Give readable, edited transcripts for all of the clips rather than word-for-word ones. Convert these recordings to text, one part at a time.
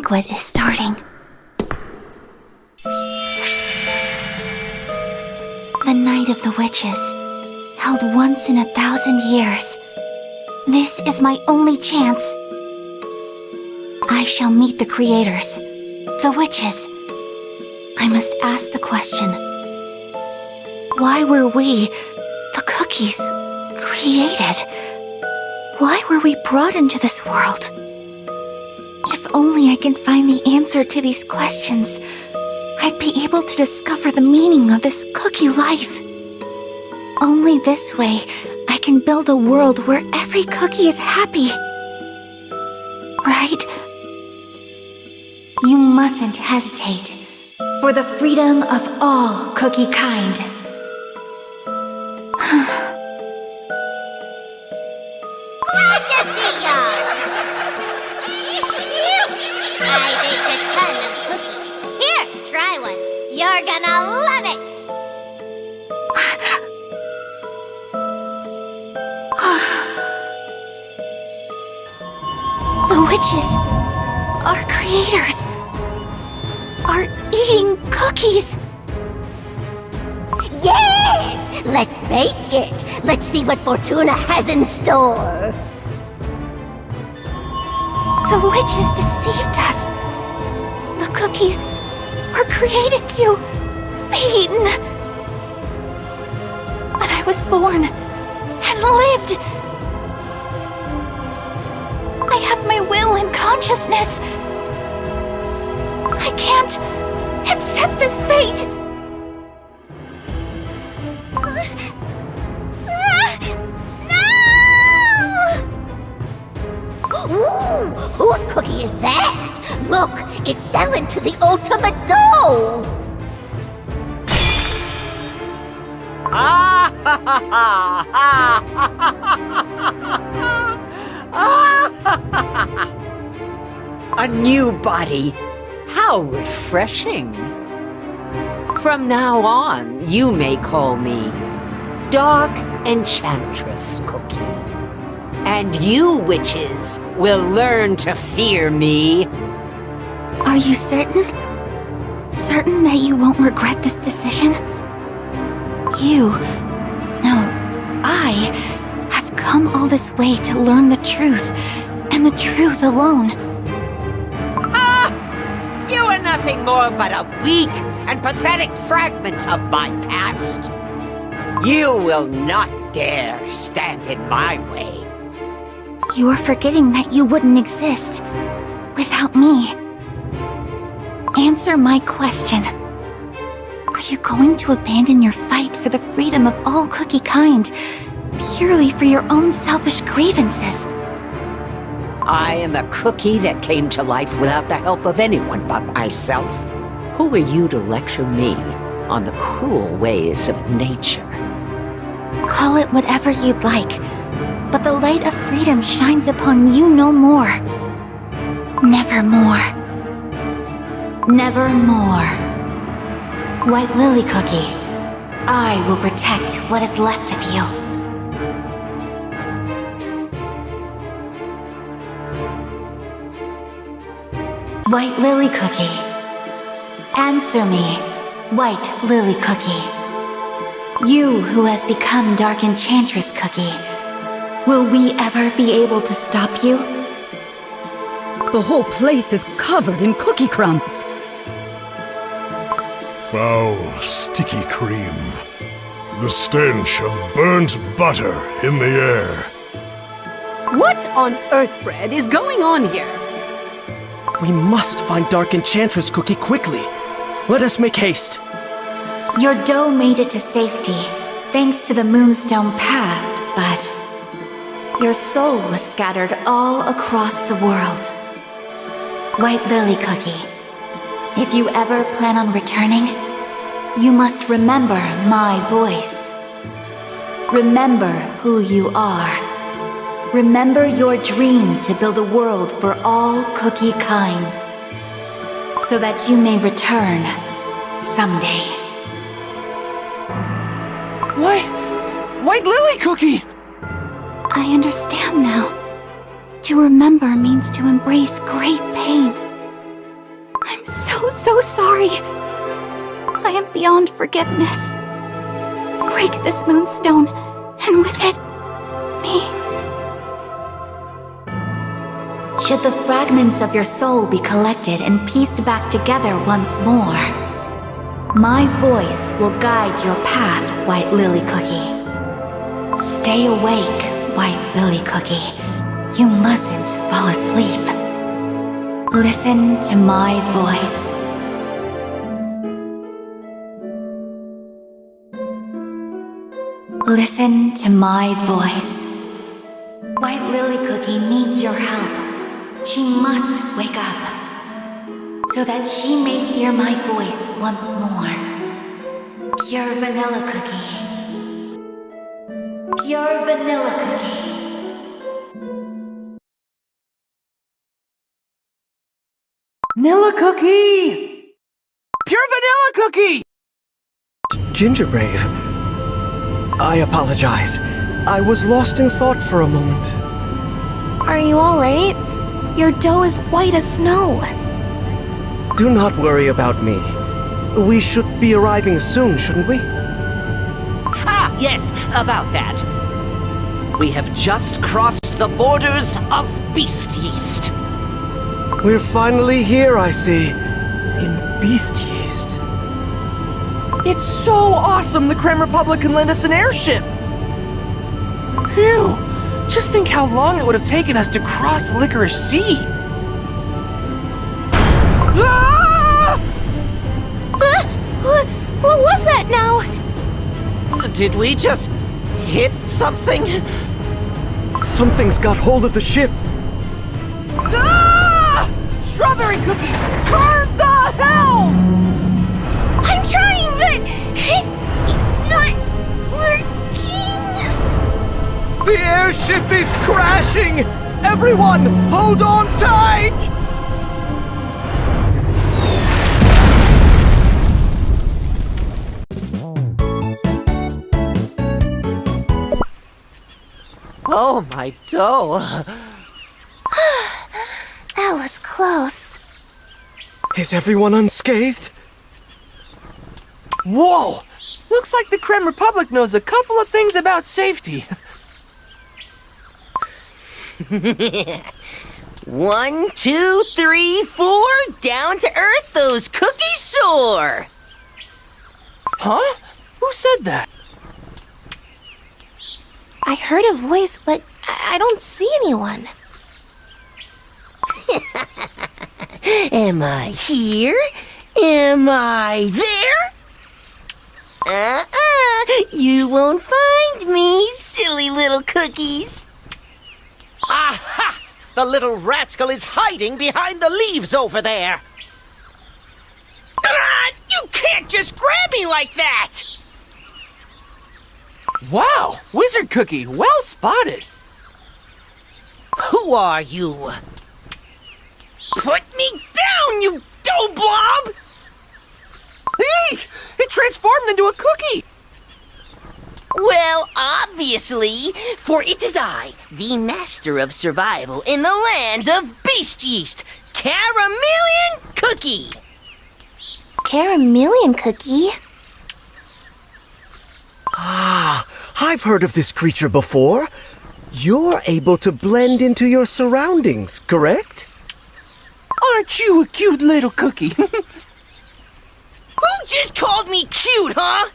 banquet is starting. The Night of the Witches, held once in 1,000 years. This is my only chance. I shall meet the creators, the witches. I must ask the question. Why were we, the cookies, created? Why were we brought into this world? If only I can find the answer to these questions, I'd be able to discover the meaning of this cookie life. Only this way, I can build a world where every cookie is happy. Right? You mustn't hesitate. For the freedom of all cookie kind. I baked a ton of cookies. Here, try one. You're gonna love it. The witches, our creators, are eating cookies. Yes! Let's bake it. Let's see what Fortuna has in store. The witches deceived us. The cookies were created to be eaten. But I was born and lived. I have my will and consciousness. I can't accept this fate. Ooh, whose cookie is that? Look, it fell into the ultimate dough! A new body. How refreshing. From now on, you may call me Dark Enchantress Cookie. And you, witches, will learn to fear me. Are you certain? Certain that you won't regret this decision? I have come all this way to learn the truth, and the truth alone. You are nothing more but a weak and pathetic fragment of my past. You will not dare stand in my way. You are forgetting that you wouldn't exist without me. Answer my question. Are you going to abandon your fight for the freedom of all cookie kind, purely for your own selfish grievances? I am a cookie that came to life without the help of anyone but myself. Who are you to lecture me on the cruel ways of nature? Call it whatever you'd like, but the light of freedom shines upon you no more. Nevermore. Nevermore. White Lily Cookie, I will protect what is left of you. White Lily Cookie, answer me, White Lily Cookie. You who has become Dark Enchantress Cookie, will we ever be able to stop you? The whole place is covered in cookie crumbs. Foul, sticky cream. The stench of burnt butter in the air. What on earth, Bread, is going on here? We must find Dark Enchantress Cookie quickly. Let us make haste. Your dough made it to safety, thanks to the Moonstone path, but your soul was scattered all across the world. White Lily Cookie, if you ever plan on returning, you must remember my voice. Remember who you are. Remember your dream to build a world for all cookie kind, so that you may return someday. Why? White Lily Cookie! I understand now. To remember means to embrace great pain. so sorry. I am beyond forgiveness. Break this moonstone, and with it, me. Should the fragments of your soul be collected and pieced back together once more, my voice will guide your path, White Lily Cookie. Stay awake, White Lily Cookie. You mustn't fall asleep. Listen to my voice. Listen to my voice. White Lily Cookie needs your help. She must wake up, so that she may hear my voice once more. Pure vanilla cookie. Pure vanilla cookie. Vanilla cookie! Pure vanilla cookie! Gingerbrave. I apologize. I was lost in thought for a moment. Are you alright? Your dough is white as snow. Do not worry about me. We should be arriving soon, shouldn't we? Ah, yes, about that. We have just crossed the borders of Beast-Yeast. We're finally here, I see. In Beast-Yeast. It's so awesome the Creme Republic can lend us an airship! Phew! Just think how long it would have taken us to cross the Licorice Sea! Ah! What was that now? Did we just hit something? Something's got hold of the ship! Ah! Strawberry Cookie! Turn the helm! I'm trying, but it's not working. The airship is crashing! Everyone, hold on tight! Oh, my dough. That was close. Is everyone unscathed? Whoa! Looks like the Creme Republic knows a couple of things about safety. 1, 2, 3, 4, down to earth those cookies soar. Huh? Who said that? I heard a voice, but I don't see anyone. Am I here? Am I there? You won't find me, silly little cookies. Aha! The little rascal is hiding behind the leaves over there. You can't just grab me like that! Wow! Wizard Cookie, well spotted! Who are you? Put me down, you dough blob! Hey! It transformed into a cookie! Well, obviously, for it is I, the master of survival in the land of Beast-Yeast, Carameleon Cookie! Carameleon Cookie? Ah, I've heard of this creature before. You're able to blend into your surroundings, correct? Aren't you a cute little cookie? Who just called me cute, huh?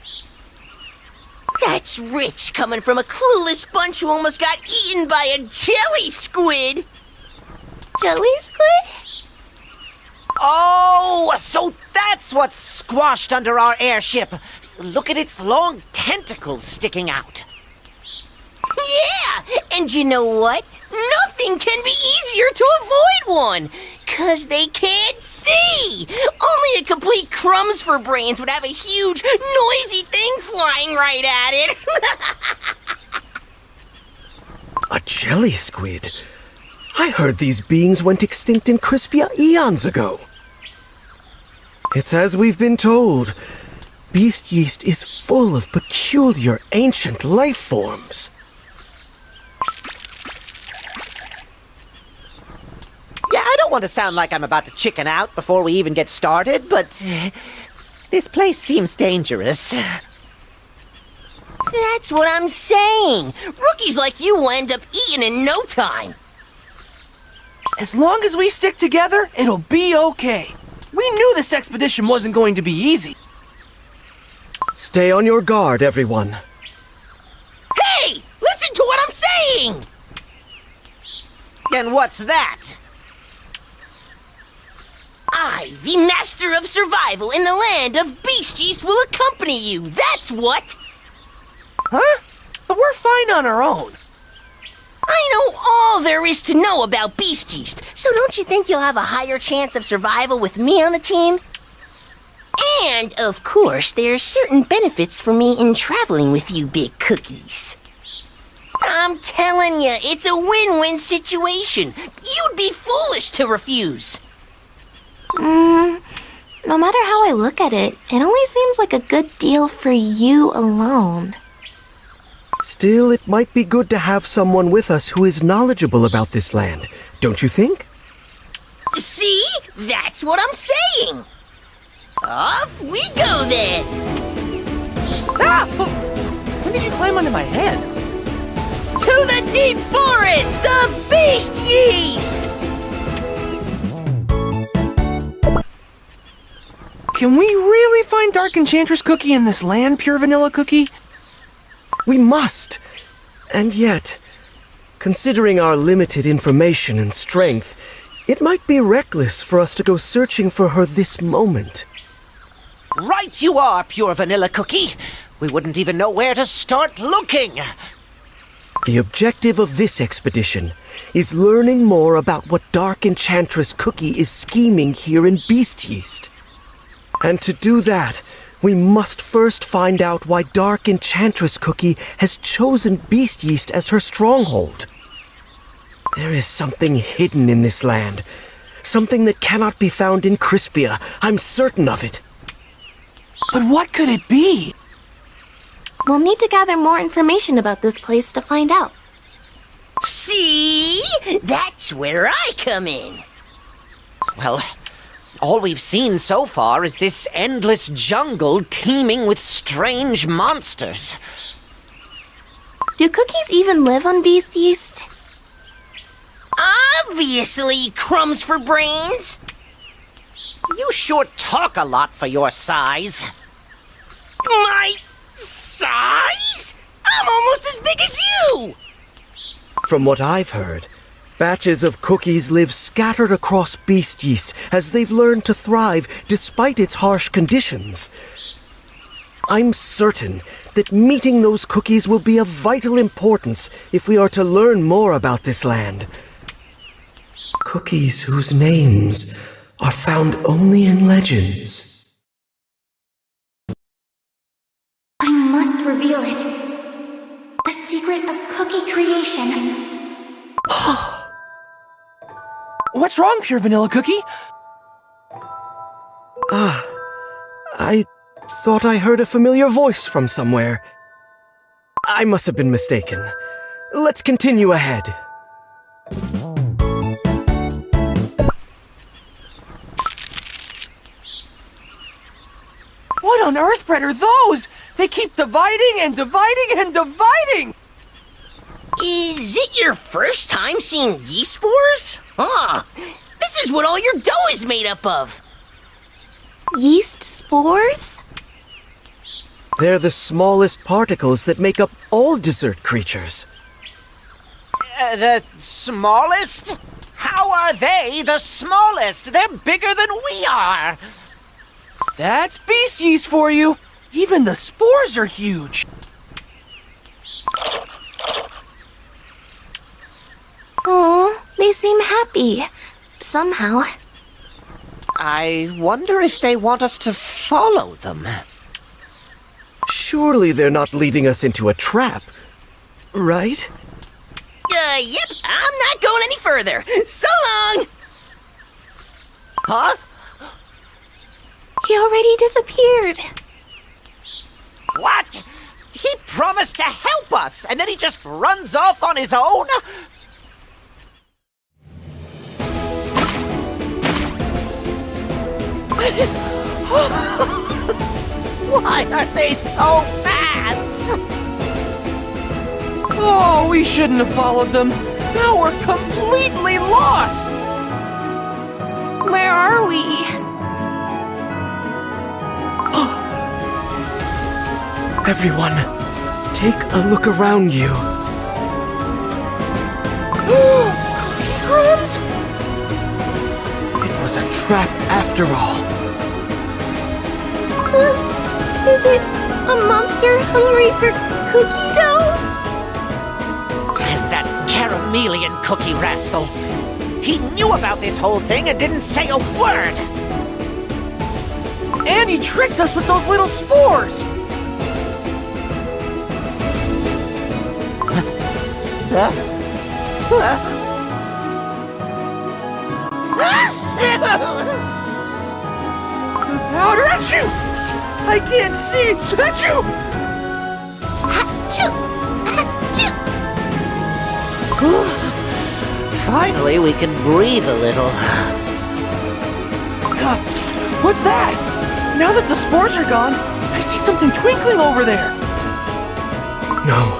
That's rich coming from a clueless bunch who almost got eaten by a jelly squid. Jelly squid? Oh, so that's what's squashed under our airship. Look at its long tentacles sticking out. Yeah, and you know what? Nothing can be easier to avoid one. 'Cause they can't see. Only a complete crumbs for brains would have a huge, noisy thing flying right at it. A jelly squid? I heard these beings went extinct in Crispia eons ago. It's as we've been told. Beast-Yeast is full of peculiar ancient life forms. Yeah, I don't don't want to sound like I'm about to chicken out before we even get started, but this place seems dangerous. That's what I'm saying. Rookies like you will end up eating in no time. As long as we stick together, it'll be okay. We knew this expedition wasn't going to be easy. Stay on your guard, everyone. Hey! Listen to what I'm saying! And what's that? I, the master of survival in the land of Beast-Yeast, will accompany you. That's what! Huh? But we're fine on our own. I know all there is to know about Beast-Yeast, so don't you think you'll have a higher chance of survival with me on the team? And, of course, there's certain benefits for me in traveling with you big cookies. I'm telling you, it's a win-win situation. You'd be foolish to refuse. No matter how I look at it, it only seems like a good deal for you alone. Still, it might be good to have someone with us who is knowledgeable about this land, don't you think? See? That's what I'm saying. Off we go then. Ah! When did you climb onto my head? To the deep forest of Beast-Yeast! Can we really find Dark Enchantress Cookie in this land, Pure Vanilla Cookie? We must! And yet, considering our limited information and strength, it might be reckless for us to go searching for her this moment. Right you are, Pure Vanilla Cookie. We wouldn't even know where to start looking. The objective of this expedition is learning more about what Dark Enchantress Cookie is scheming here in Beast-Yeast. And to do that, we must first find out why Dark Enchantress Cookie has chosen Beast-Yeast as her stronghold. There is something hidden in this land. Something that cannot be found in Crispia. I'm certain of it. But what could it be? We'll need to gather more information about this place to find out. See? That's where I come in. Well, all we've seen so far is this endless jungle teeming with strange monsters. Do cookies even live on Beast-Yeast? Obviously, crumbs for brains. You sure talk a lot for your size. My size? I'm almost as big as you! From what I've heard, batches of cookies live scattered across Beast-Yeast as they've learned to thrive despite its harsh conditions. I'm certain that meeting those cookies will be of vital importance if we are to learn more about this land. Cookies whose names are found only in legends. I must reveal it. The secret of cookie creation. What's wrong, Pure Vanilla Cookie? I thought I heard a familiar voice from somewhere. I must have been mistaken. Let's continue ahead. What on earth, Brett, are those? They keep dividing and dividing and dividing! Is it your first time seeing yeast spores? This is what all your dough is made up of. Yeast spores? They're the smallest particles that make up all dessert creatures. The smallest? How are they the smallest? They're bigger than we are. That's Beast-Yeast for you! Even the spores are huge! Oh, they seem happy. Somehow. I wonder if they want us to follow them. Surely they're not leading us into a trap, right? Yep, I'm not going any further. So long! Huh? He already disappeared. What? He promised to help us, and then he just runs off on his own? Why are they so fast? Oh, we shouldn't have followed them. Now we're completely lost! Where are we? Everyone, take a look around you. Cookie crumbs? It was a trap after all. Is it a monster hungry for cookie dough? And that carameleon cookie rascal. He knew about this whole thing and didn't say a word! And he tricked us with those little spores! Powder, achoo! I can't see! Achoo! Finally, we can breathe a little. What's that? Now that the spores are gone, I see something twinkling over there! No,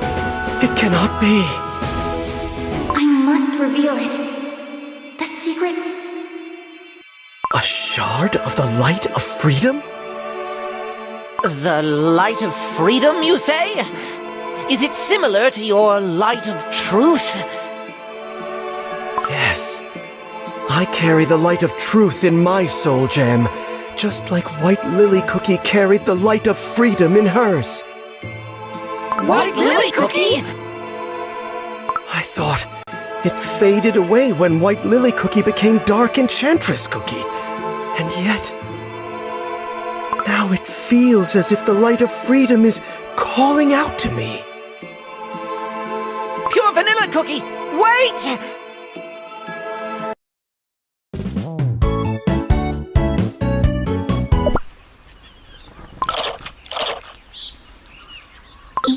it cannot be. I must reveal it. The secret. A shard of the light of freedom? The light of freedom, you say? Is it similar to your light of truth? Yes. I carry the light of truth in my soul gem, just like White Lily Cookie carried the light of freedom in hers. White Lily Cookie? I thought it faded away when White Lily Cookie became Dark Enchantress Cookie. And yet, now it feels as if the light of freedom is calling out to me. Pure Vanilla Cookie, wait!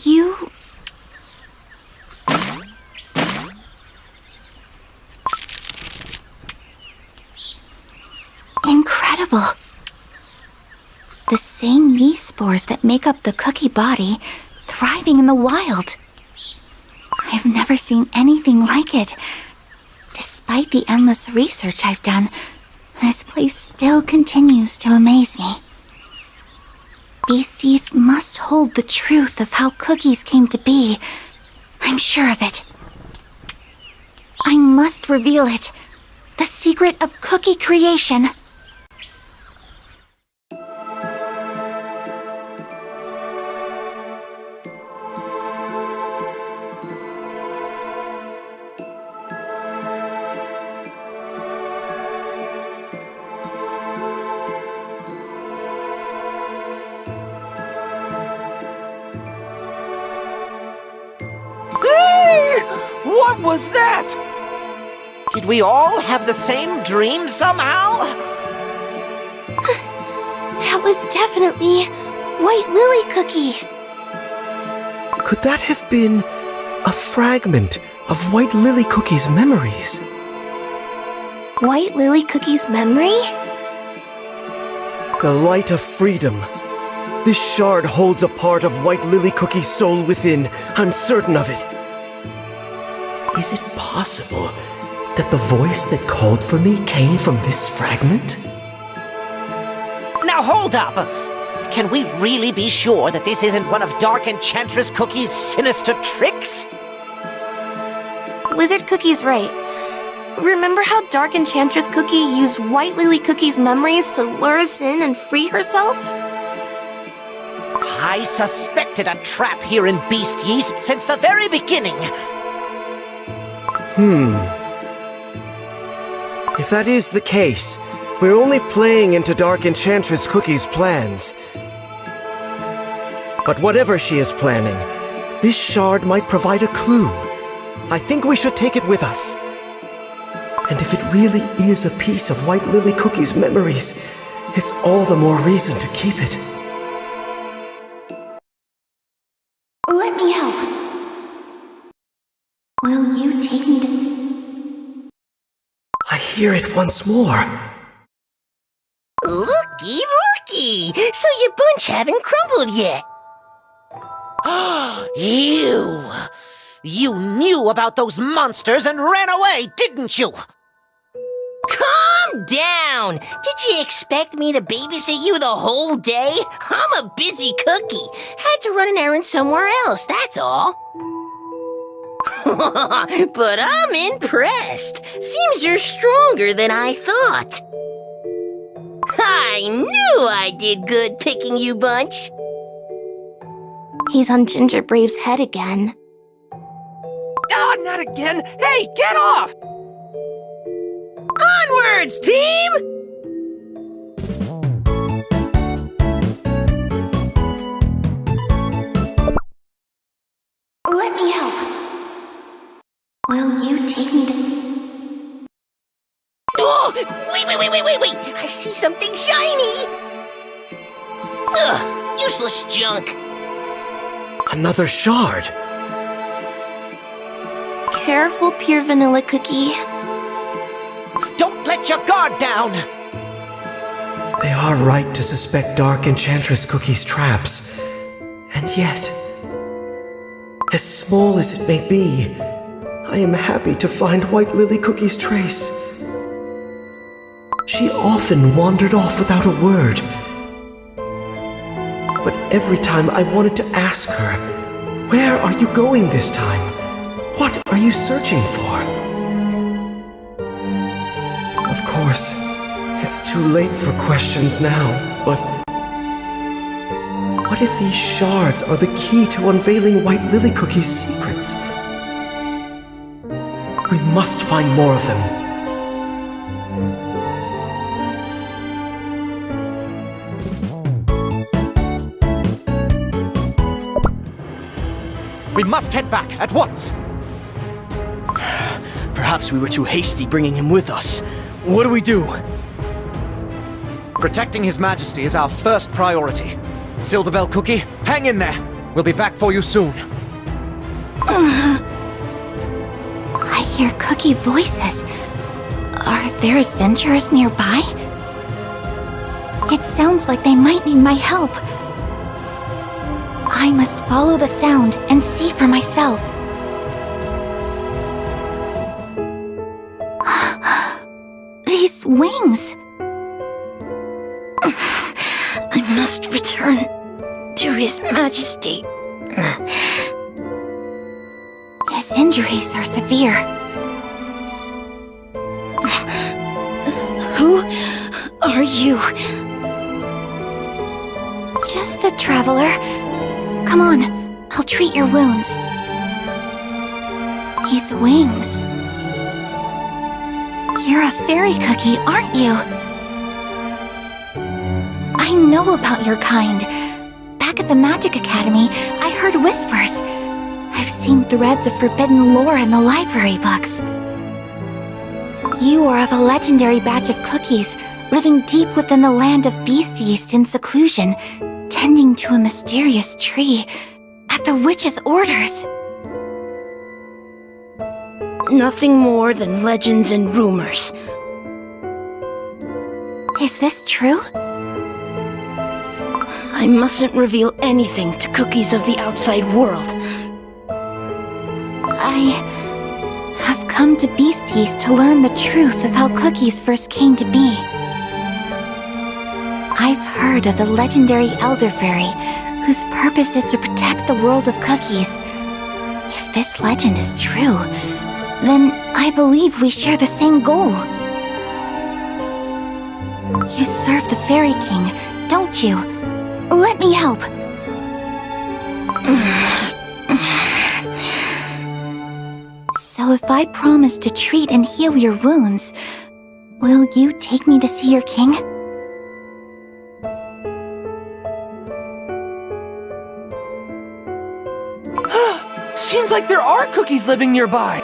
You... Incredible. The same yeast spores that make up the cookie body, thriving in the wild. I've never seen anything like it. Despite the endless research I've done, this place still continues to amaze me. Beast-Yeast must hold the truth of how cookies came to be. I'm sure of it. I must reveal it. The secret of cookie creation. What was that? Did we all have the same dream somehow? That was definitely White Lily Cookie. Could that have been a fragment of White Lily Cookie's memories? White Lily Cookie's memory? The light of freedom. This shard holds a part of White Lily Cookie's soul within. I'm certain of it. Is it possible that the voice that called for me came from this fragment? Now hold up! Can we really be sure that this isn't one of Dark Enchantress Cookie's sinister tricks? Wizard Cookie's right. Remember how Dark Enchantress Cookie used White Lily Cookie's memories to lure us in and free herself? I suspected a trap here in Beast-Yeast since the very beginning! If that is the case, we're only playing into Dark Enchantress Cookie's plans. But whatever she is planning, this shard might provide a clue. I think we should take it with us. And if it really is a piece of White Lily Cookie's memories, it's all the more reason to keep it. Let me help. Will you take me to... I hear it once more. Looky, lucky! So your bunch haven't crumbled yet. You knew about those monsters and ran away, didn't you? Calm down! Did you expect me to babysit you the whole day? I'm a busy cookie. Had to run an errand somewhere else, that's all. But I'm impressed. Seems you're stronger than I thought. I knew I did good picking you, Bunch. He's on Gingerbrave's head again. Ah, not again! Hey, get off! Onwards, team! Let me help. Will you take me to... Oh, wait! I see something shiny! Ugh, useless junk. Another shard. Careful, pure vanilla cookie. Don't let your guard down! They are right to suspect Dark Enchantress Cookie's traps. And yet, as small as it may be, I am happy to find White Lily Cookie's trace. She often wandered off without a word. But every time I wanted to ask her, "Where are you going this time? What are you searching for?" Of course, it's too late for questions now, but what if these shards are the key to unveiling White Lily Cookie's secrets? We must find more of them. We must head back at once! Perhaps we were too hasty bringing him with us. What do we do? Protecting His Majesty is our first priority. SilverBell Cookie, hang in there. We'll be back for you soon. I hear cookie voices. Are there adventurers nearby? It sounds like they might need my help. I must follow the sound and see for myself. These wings! I must return to His Majesty. His injuries are severe. Who are you? Just a traveler. Come on, I'll treat your wounds. These wings. You're a fairy cookie, aren't you? I know about your kind. Back at the Magic Academy, I heard whispers. I've seen threads of forbidden lore in the library books. You are of a legendary batch of cookies, living deep within the land of Beast-Yeast in seclusion, tending to a mysterious tree, at the witch's orders. Nothing more than legends and rumors. Is this true? I mustn't reveal anything to cookies of the outside world. I have come to Beast-Yeast to learn the truth of how cookies first came to be. I've heard of the legendary Elder Fairy, whose purpose is to protect the world of cookies. If this legend is true, then I believe we share the same goal. You serve the Fairy King, don't you? Let me help. So if I promise to treat and heal your wounds, will you take me to see your king? Seems like there are cookies living nearby.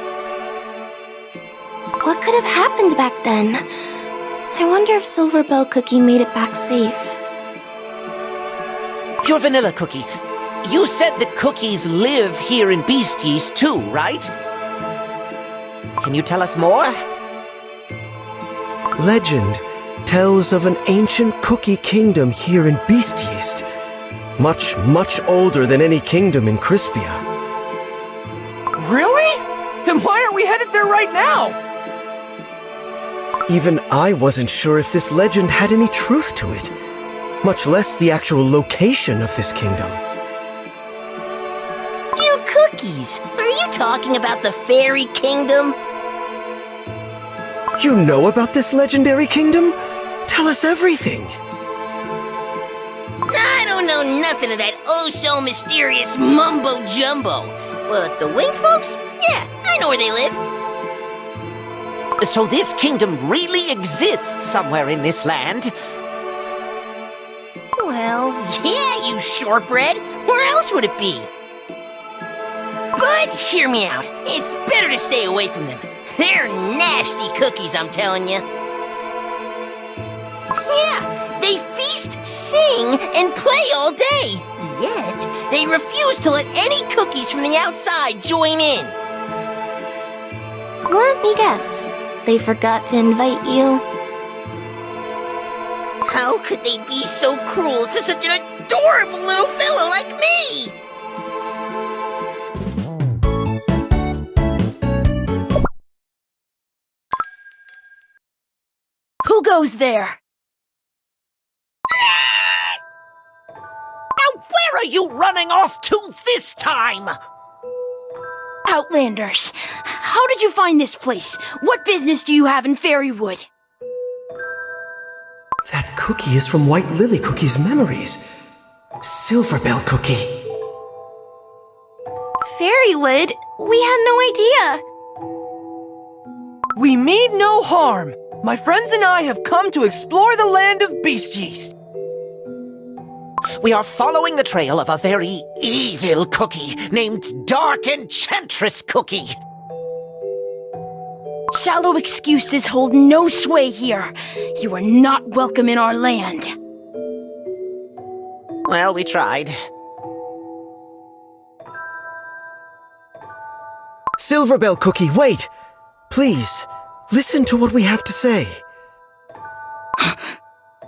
What could have happened back then? I wonder if SilverBell Cookie made it back safe. Pure Vanilla Cookie, you said that cookies live here in Beast-Yeast too, right? Can you tell us more? Legend tells of an ancient cookie kingdom here in Beast-Yeast. Much, much older than any kingdom in Crispia. Really? Then why aren't we headed there right now? Even I wasn't sure if this legend had any truth to it, much less the actual location of this kingdom. You cookies! Are you talking about the Fairy Kingdom? You know about this legendary kingdom? Tell us everything. I don't know nothing of that oh-so-mysterious mumbo-jumbo. But the winged folks? Yeah, I know where they live. So this kingdom really exists somewhere in this land? Well, yeah, you shortbread. Where else would it be? But hear me out. It's better to stay away from them. They're nasty cookies, I'm telling you. Yeah, they feast, sing, and play all day. Yet, they refuse to let any cookies from the outside join in. Let me guess. They forgot to invite you. How could they be so cruel to such an adorable little fellow like me? Who goes there? Now where are you running off to this time? Outlanders, how did you find this place? What business do you have in Faeriewood? That cookie is from White Lily Cookie's memories. SilverBell Cookie. Faerie-wood? We had no idea. We mean no harm. My friends and I have come to explore the land of Beast-Yeast. We are following the trail of a very evil cookie named Dark Enchantress Cookie. Shallow excuses hold no sway here. You are not welcome in our land. Well, we tried. SilverBell Cookie, wait! Please, listen to what we have to say.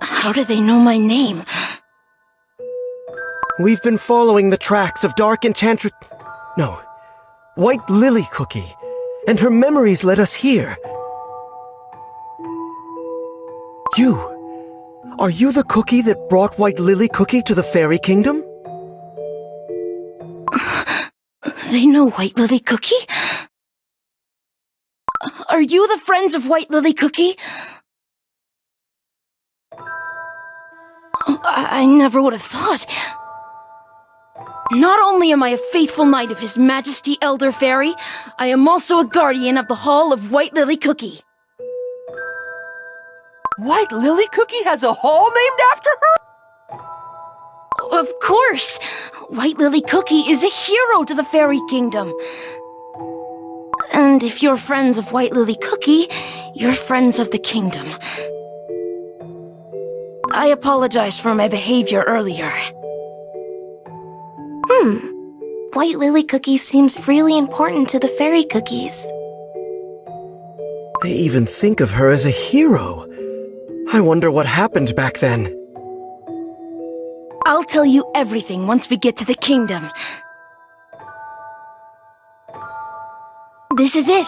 How do they know my name? We've been following the tracks of Dark Enchantress... No, White Lily Cookie, and her memories led us here. Are you the cookie that brought White Lily Cookie to the Fairy Kingdom? They know White Lily Cookie? Are you the friends of White Lily Cookie? I never would have thought. Not only am I a faithful knight of His Majesty Elder Faerie, I am also a guardian of the Hall of White Lily Cookie. White Lily Cookie has a hall named after her? Of course! White Lily Cookie is a hero to the Fairy Kingdom. And if you're friends of White Lily Cookie, you're friends of the kingdom. I apologize for my behavior earlier. White Lily Cookie seems really important to the fairy cookies. They even think of her as a hero. I wonder what happened back then. I'll tell you everything once we get to the kingdom. This is it.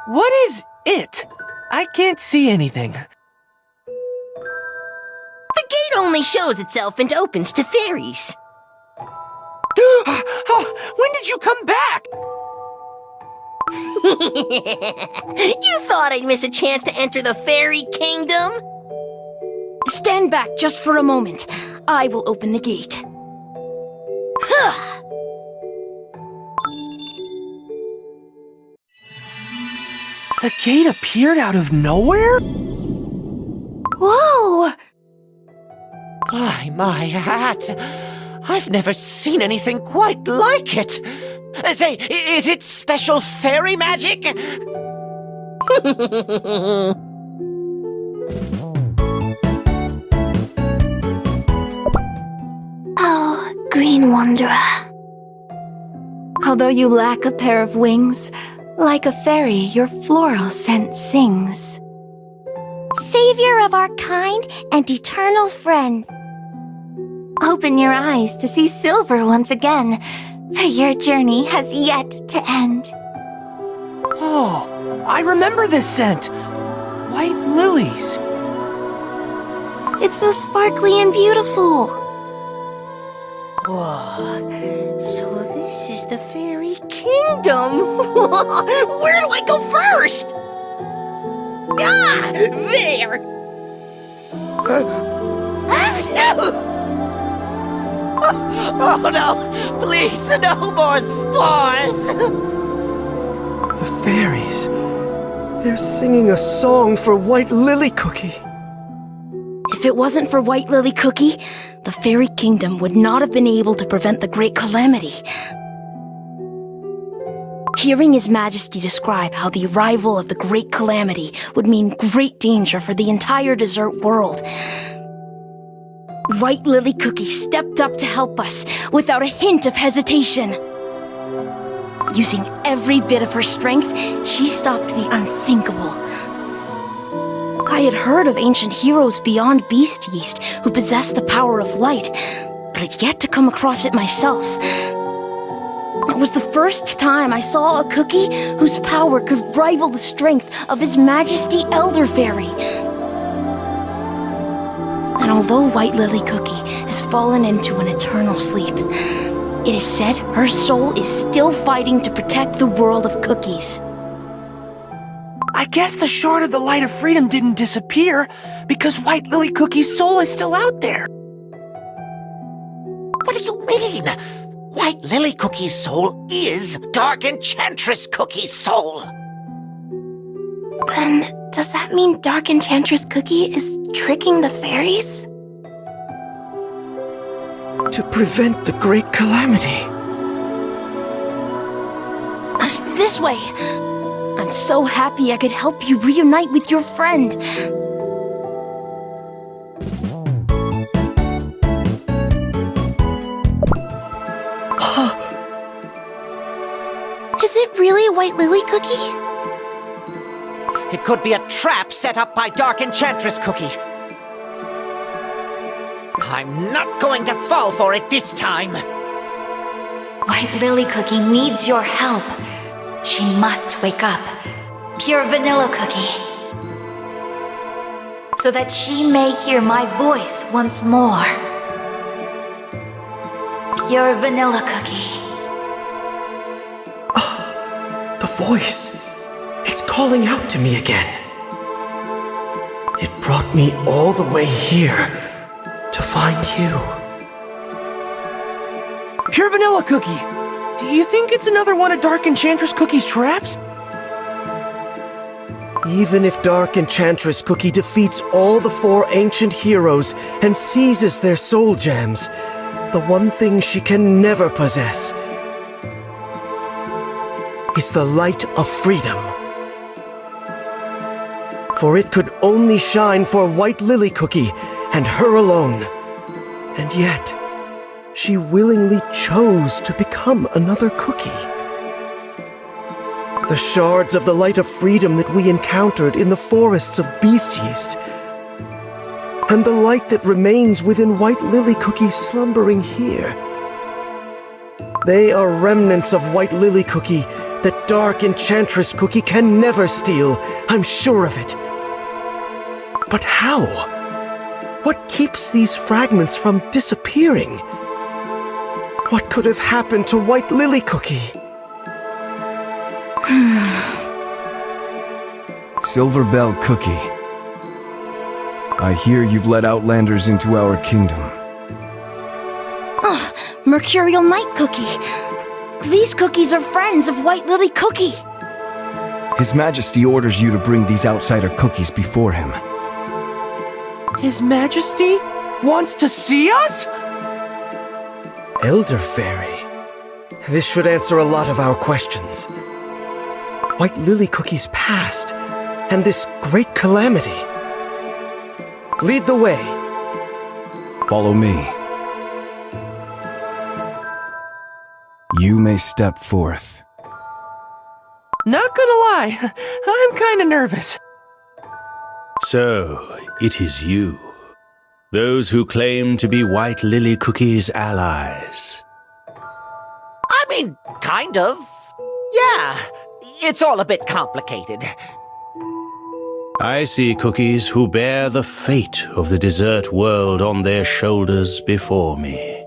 What is it? I can't see anything. The gate only shows itself and opens to fairies. When did you come back? You thought I'd miss a chance to enter the Fairy Kingdom? Stand back just for a moment. I will open the gate. The gate appeared out of nowhere? Whoa! My hat. I've never seen anything quite like it. Say, is it special fairy magic? Oh, Green Wanderer. Although you lack a pair of wings, Like a fairy, your floral scent sings. Savior of our kind and eternal friend. Open your eyes to see silver once again, for your journey has yet to end. Oh, I remember this scent. White lilies. It's so sparkly and beautiful. Whoa. So this is the fairy kingdom. Where do I go first? Ah, there. Oh no! Please, no more spores! The fairies. They're singing a song for White Lily Cookie. If it wasn't for White Lily Cookie, the Fairy Kingdom would not have been able to prevent the Great Calamity. Hearing His Majesty describe how the arrival of the Great Calamity would mean great danger for the entire desert world, White Lily Cookie stepped up to help us without a hint of hesitation. Using every bit of her strength, she stopped the unthinkable. I had heard of ancient heroes beyond Beast-Yeast who possessed the power of light, but had yet to come across it myself. It was the first time I saw a cookie whose power could rival the strength of His Majesty Elder Fairy. And although White Lily Cookie has fallen into an eternal sleep, it is said her soul is still fighting to protect the world of cookies. I guess the shard of the light of freedom didn't disappear because White Lily Cookie's soul is still out there. What do you mean? White Lily Cookie's soul is Dark Enchantress Cookie's soul. Then, does that mean Dark Enchantress Cookie is tricking the fairies? To prevent the Great Calamity. This way! I'm so happy I could help you reunite with your friend. Is it really White Lily Cookie? It could be a trap set up by Dark Enchantress Cookie. I'm not going to fall for it this time. White Lily Cookie needs your help. She must wake up. Pure Vanilla Cookie. So that she may hear my voice once more. Pure Vanilla Cookie. The voice. It's calling out to me again. It brought me all the way here to find you. Pure Vanilla Cookie! Do you think it's another one of Dark Enchantress Cookie's traps? Even if Dark Enchantress Cookie defeats all the 4 ancient heroes and seizes their soul gems, the one thing she can never possess is the light of freedom. For it could only shine for White Lily Cookie and her alone. And yet, she willingly chose to become another cookie. The shards of the light of freedom that we encountered in the forests of Beast-Yeast, and the light that remains within White Lily Cookie slumbering here. They are remnants of White Lily Cookie that Dark Enchantress Cookie can never steal, I'm sure of it. But how? What keeps these fragments from disappearing? What could have happened to White Lily Cookie? SilverBell Cookie. I hear you've let outlanders into our kingdom. Mercurial Night Cookie. These cookies are friends of White Lily Cookie. His Majesty orders you to bring these outsider cookies before him. His Majesty wants to see us? Elder Fairy. This should answer a lot of our questions. White Lily Cookie's past, and this great calamity. Lead the way. Follow me. You may step forth. Not gonna lie, I'm kinda nervous. So, it is you. Those who claim to be White Lily Cookie's allies. I mean, kind of. Yeah, it's all a bit complicated. I see cookies who bear the fate of the dessert world on their shoulders before me.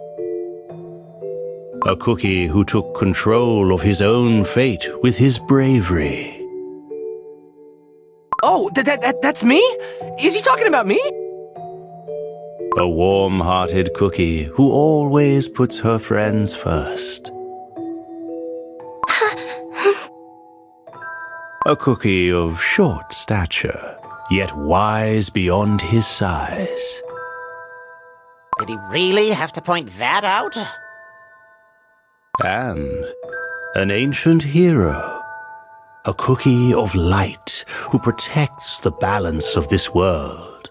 A cookie who took control of his own fate with his bravery. Oh, that's me? Is he talking about me? A warm-hearted cookie who always puts her friends first. A cookie of short stature, yet wise beyond his size. Did he really have to point that out? And an ancient hero. A cookie of light who protects the balance of this world.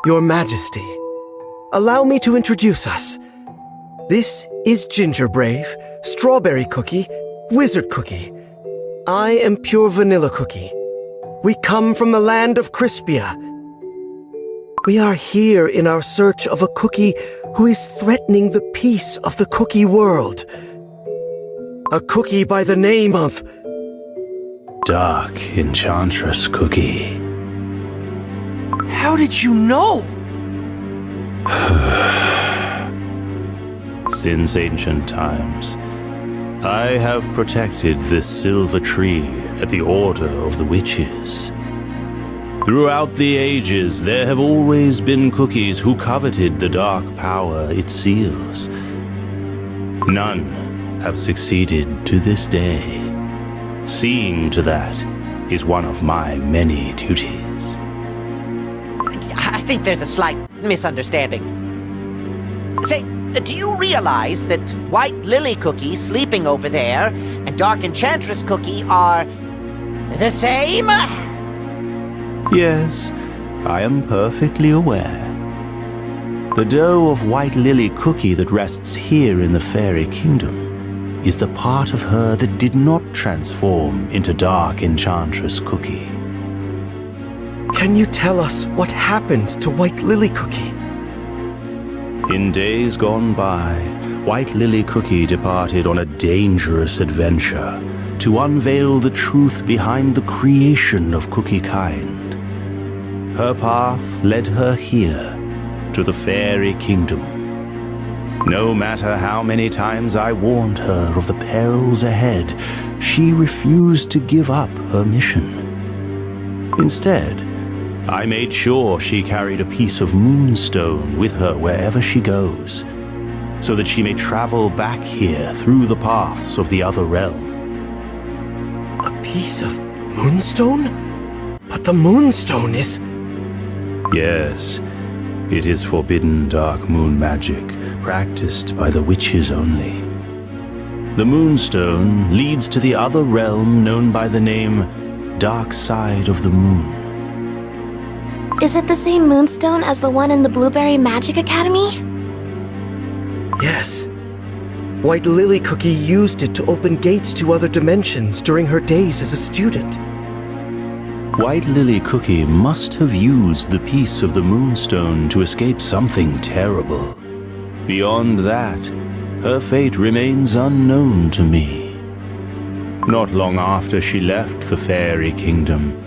Your Majesty, allow me to introduce us. This is Gingerbrave, Strawberry Cookie, Wizard Cookie. I am Pure Vanilla Cookie. We come from the land of Crispia. We are here in our search of a cookie who is threatening the peace of the cookie world. A cookie by the name of... Dark Enchantress Cookie. How did you know? Since ancient times, I have protected this silver tree at the order of the witches. Throughout the ages, there have always been cookies who coveted the dark power it seals. None have succeeded to this day. Seeing to that is one of my many duties. I think there's a slight misunderstanding. Say, do you realize that White Lily Cookie sleeping over there and Dark Enchantress Cookie are the same? Yes, I am perfectly aware. The dough of White Lily Cookie that rests here in the Fairy Kingdom is the part of her that did not transform into Dark Enchantress Cookie. Can you tell us what happened to White Lily Cookie? In days gone by, White Lily Cookie departed on a dangerous adventure to unveil the truth behind the creation of Cookie kind. Her path led her here, to the Fairy Kingdom. No matter how many times I warned her of the perils ahead, she refused to give up her mission. Instead, I made sure she carried a piece of moonstone with her wherever she goes, so that she may travel back here through the paths of the other realm. A piece of moonstone? But the moonstone is... Yes, it is forbidden dark moon magic, practiced by the witches only. The moonstone leads to the other realm known by the name Dark Side of the Moon. Is it the same moonstone as the one in the Blueberry Magic Academy? Yes. White Lily Cookie used it to open gates to other dimensions during her days as a student. White Lily Cookie must have used the piece of the moonstone to escape something terrible. Beyond that, her fate remains unknown to me. Not long after she left the Fairy Kingdom,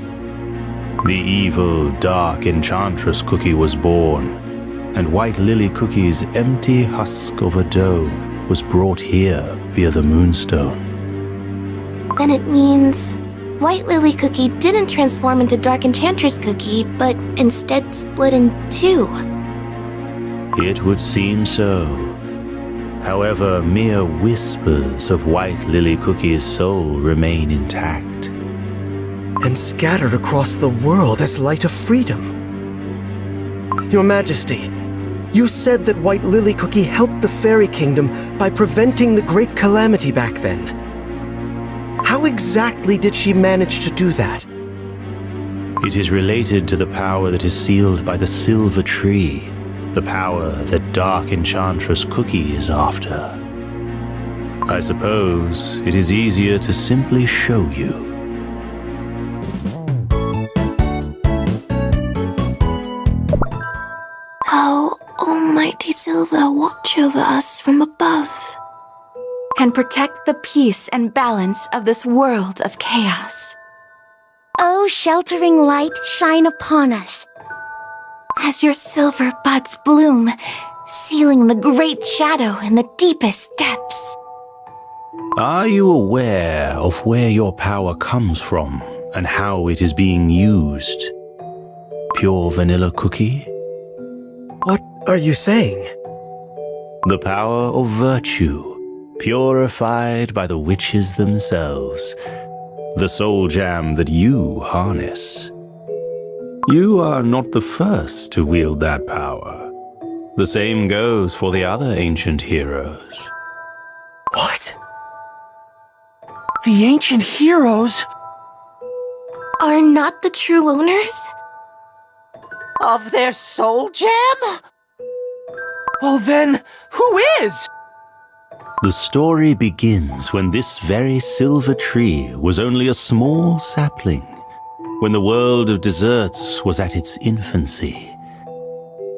the evil, dark Enchantress Cookie was born, and White Lily Cookie's empty husk of a dough was brought here via the moonstone. Then it means White Lily Cookie didn't transform into Dark Enchantress Cookie, but instead split in two. It would seem so. However, mere whispers of White Lily Cookie's soul remain intact. And scattered across the world as light of freedom. Your Majesty, you said that White Lily Cookie helped the Fairy Kingdom by preventing the Great Calamity back then. How exactly did she manage to do that? It is related to the power that is sealed by the silver tree, the power that Dark Enchantress Cookie is after. I suppose it is easier to simply show you. Oh, Almighty Silva, watch over us from above. And protect the peace and balance of this world of chaos. Oh, sheltering light, shine upon us. As your silver buds bloom, sealing the great shadow in the deepest depths. Are you aware of where your power comes from and how it is being used? Pure vanilla cookie? What are you saying? The power of virtue, purified by the witches themselves. The soul jam that you harness. You are not the first to wield that power. The same goes for the other ancient heroes. What? The ancient heroes? Are not the true owners? Of their soul jam? Well then, who is? The story begins when this very silver tree was only a small sapling, when the world of desserts was at its infancy.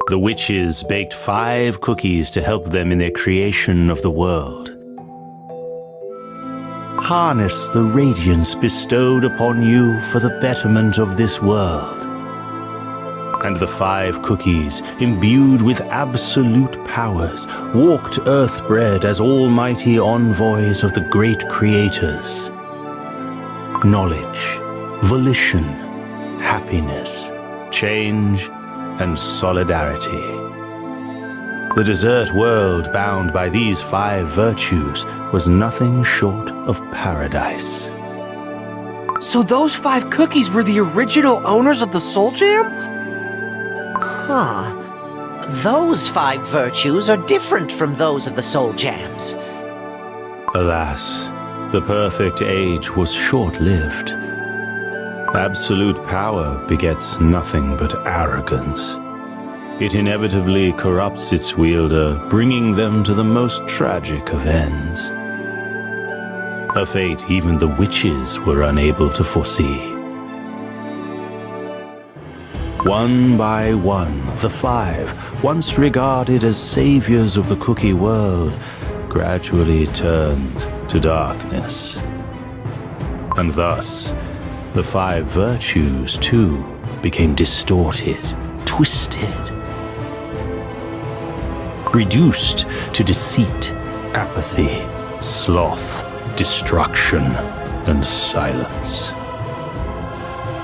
The witches baked 5 cookies to help them in their creation of the world. Harness the radiance bestowed upon you for the betterment of this world. And the 5 cookies, imbued with absolute powers, walked earthbred as almighty envoys of the great creators. Knowledge, volition, happiness, change, and solidarity. The dessert world bound by these 5 virtues was nothing short of paradise. So those 5 cookies were the original owners of the soul jam? Huh. Those 5 virtues are different from those of the soul jams. Alas, the perfect age was short-lived. Absolute power begets nothing but arrogance. It inevitably corrupts its wielder, bringing them to the most tragic of ends. A fate even the witches were unable to foresee. One by one, the 5, once regarded as saviors of the cookie world, gradually turned to darkness. And thus, the 5 virtues, too, became distorted, twisted, reduced to deceit, apathy, sloth, destruction, and silence.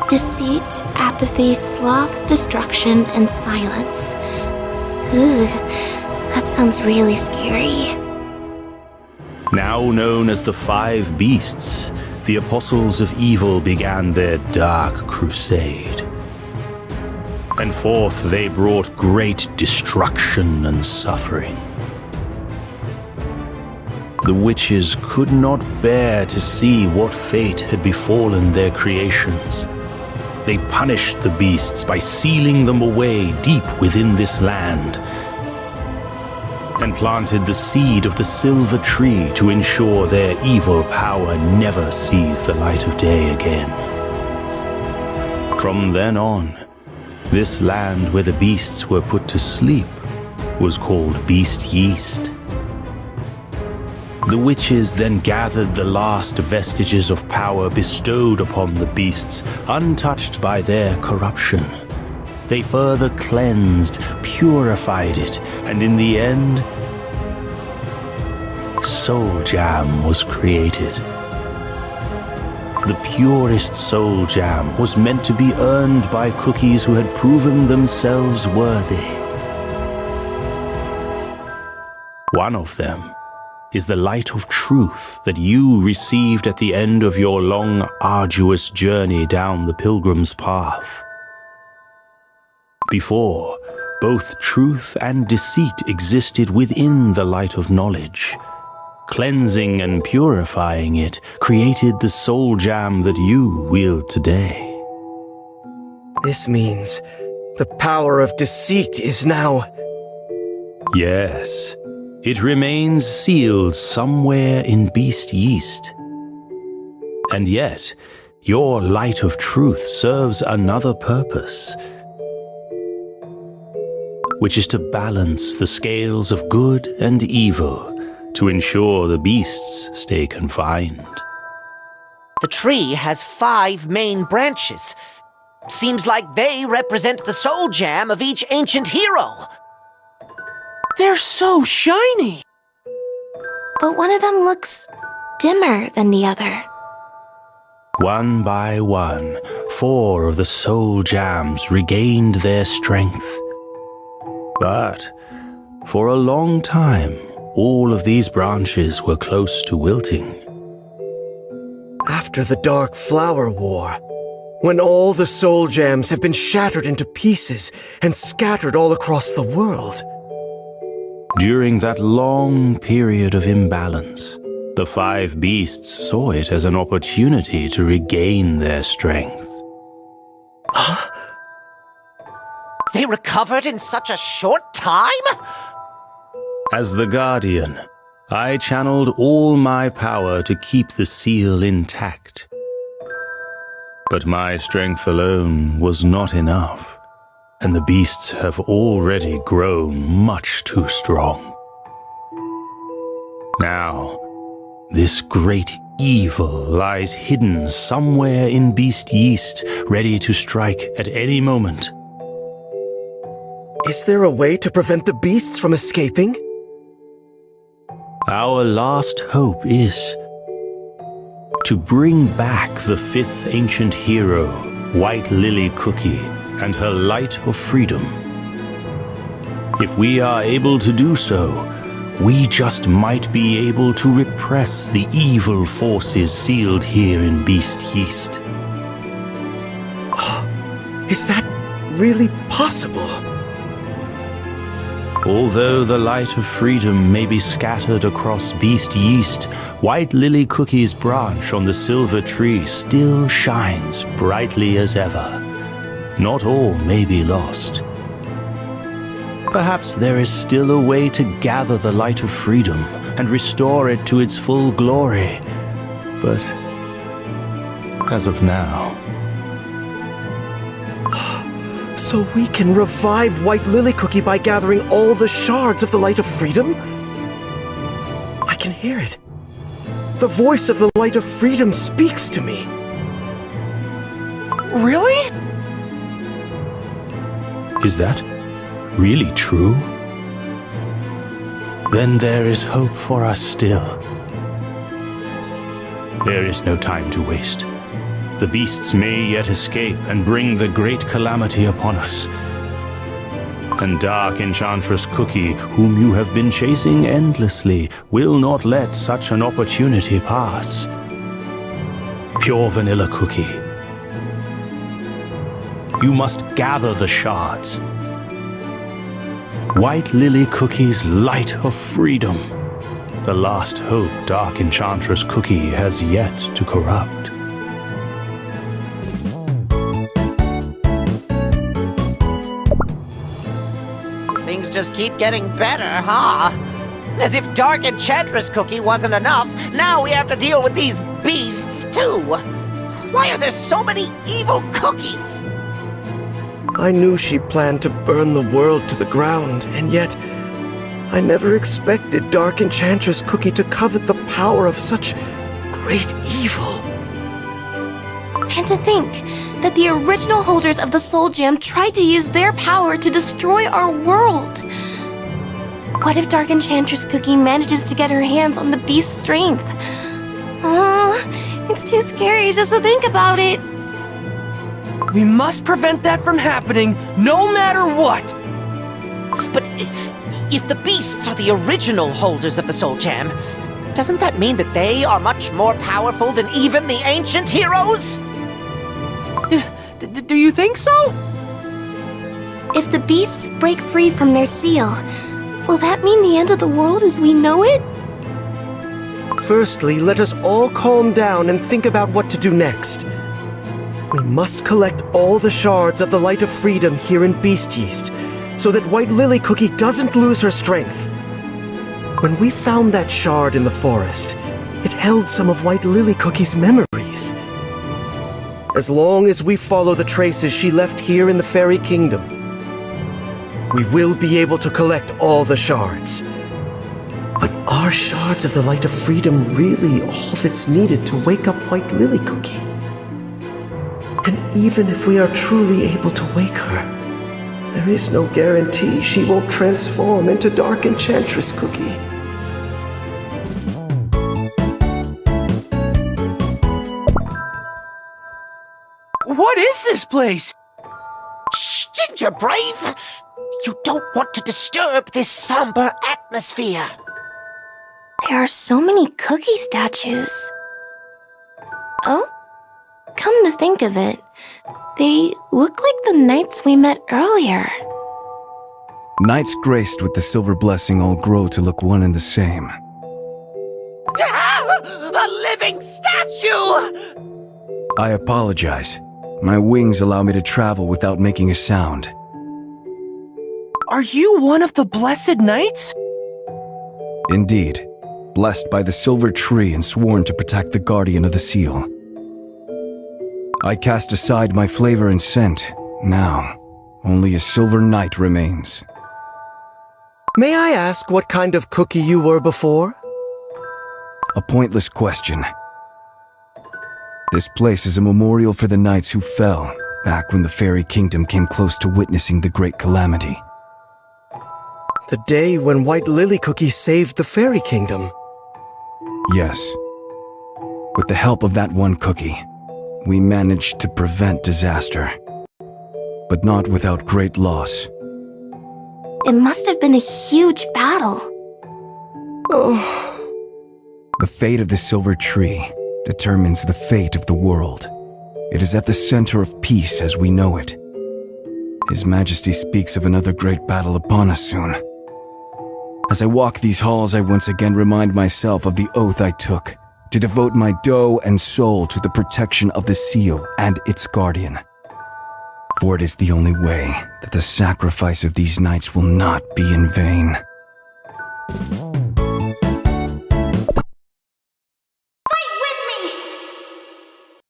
Deceit, apathy, sloth, destruction, and silence. Ugh, that sounds really scary. Now known as the 5 Beasts, the apostles of evil began their dark crusade. And forth they brought great destruction and suffering. The witches could not bear to see what fate had befallen their creations. They punished the beasts by sealing them away deep within this land, and planted the seed of the silver tree to ensure their evil power never sees the light of day again. From then on, this land where the beasts were put to sleep was called Beast-Yeast. The witches then gathered the last vestiges of power bestowed upon the beasts, untouched by their corruption. They further cleansed, purified it, and in the end, Soul Jam was created. The purest Soul Jam was meant to be earned by cookies who had proven themselves worthy. One of them is the light of truth that you received at the end of your long, arduous journey down the pilgrim's path. Before, both truth and deceit existed within the light of knowledge. Cleansing and purifying it created the soul jam that you wield today. This means the power of deceit is now... Yes. It remains sealed somewhere in Beast-Yeast. And yet, your light of truth serves another purpose, which is to balance the scales of good and evil to ensure the beasts stay confined. The tree has 5 main branches. Seems like they represent the soul gem of each ancient hero. They're so shiny! But one of them looks dimmer than the other. One by one, 4 of the soul gems regained their strength. But for a long time, all of these branches were close to wilting. After the Dark Flower War, when all the soul gems have been shattered into pieces and scattered all across the world. During that long period of imbalance, the 5 beasts saw it as an opportunity to regain their strength. Huh? They recovered in such a short time? As the Guardian, I channeled all my power to keep the seal intact. But my strength alone was not enough, and the beasts have already grown much too strong. Now, this great evil lies hidden somewhere in Beast-Yeast, ready to strike at any moment. Is there a way to prevent the beasts from escaping? Our last hope is to bring back the 5th ancient hero, White Lily Cookie, and her light of freedom. If we are able to do so, we just might be able to repress the evil forces sealed here in Beast-Yeast. Is that really possible? Although the light of freedom may be scattered across Beast-Yeast, White Lily Cookie's branch on the silver tree still shines brightly as ever. Not all may be lost. Perhaps there is still a way to gather the light of freedom and restore it to its full glory. But as of now... So we can revive White Lily Cookie by gathering all the shards of the Light of Freedom? I can hear it. The voice of the Light of Freedom speaks to me. Really? Is that really true? Then there is hope for us still. There is no time to waste. The beasts may yet escape and bring the great calamity upon us. And Dark Enchantress Cookie, whom you have been chasing endlessly, will not let such an opportunity pass. Pure Vanilla Cookie, you must gather the shards. White Lily Cookie's light of freedom, the last hope Dark Enchantress Cookie has yet to corrupt. Things just keep getting better, huh? As if Dark Enchantress Cookie wasn't enough, now we have to deal with these beasts, too! Why are there so many evil cookies? I knew she planned to burn the world to the ground, and yet I never expected Dark Enchantress Cookie to covet the power of such great evil. And to think that the original holders of the Soul Gem tried to use their power to destroy our world. What if Dark Enchantress Cookie manages to get her hands on the beast's strength? It's too scary just to think about it. We must prevent that from happening, no matter what! But if the beasts are the original holders of the Soul Gem, doesn't that mean that they are much more powerful than even the ancient heroes? Do you think so? If the beasts break free from their seal, will that mean the end of the world as we know it? Firstly, let us all calm down and think about what to do next. We must collect all the shards of the Light of Freedom here in Beast-Yeast, so that White Lily Cookie doesn't lose her strength. When we found that shard in the forest, it held some of White Lily Cookie's memories. As long as we follow the traces she left here in the Fairy Kingdom, we will be able to collect all the shards. But are shards of the Light of Freedom really all that's needed to wake up White Lily Cookie? And even if we are truly able to wake her, there is no guarantee she won't transform into Dark Enchantress Cookie. What is this place? Shh, Gingerbrave! You don't want to disturb this somber atmosphere. There are so many cookie statues. Oh? Come to think of it, they look like the knights we met earlier. Knights graced with the silver blessing all grow to look one and the same. A living statue! I apologize. My wings allow me to travel without making a sound. Are you one of the Blessed Knights? Indeed. Blessed by the silver tree and sworn to protect the guardian of the seal. I cast aside my flavor and scent. Now, only a silver knight remains. May I ask what kind of cookie you were before? A pointless question. This place is a memorial for the knights who fell back when the Fairy Kingdom came close to witnessing the great calamity. The day when White Lily Cookie saved the Fairy Kingdom. Yes. With the help of that one cookie, we managed to prevent disaster. But not without great loss. It must have been a huge battle. The fate of the silver tree determines the fate of the world. It is at the center of peace as we know it. His Majesty speaks of another great battle upon us soon. As I walk these halls, I once again remind myself of the oath I took to devote my dough and soul to the protection of the seal and its guardian. For it is the only way that the sacrifice of these knights will not be in vain.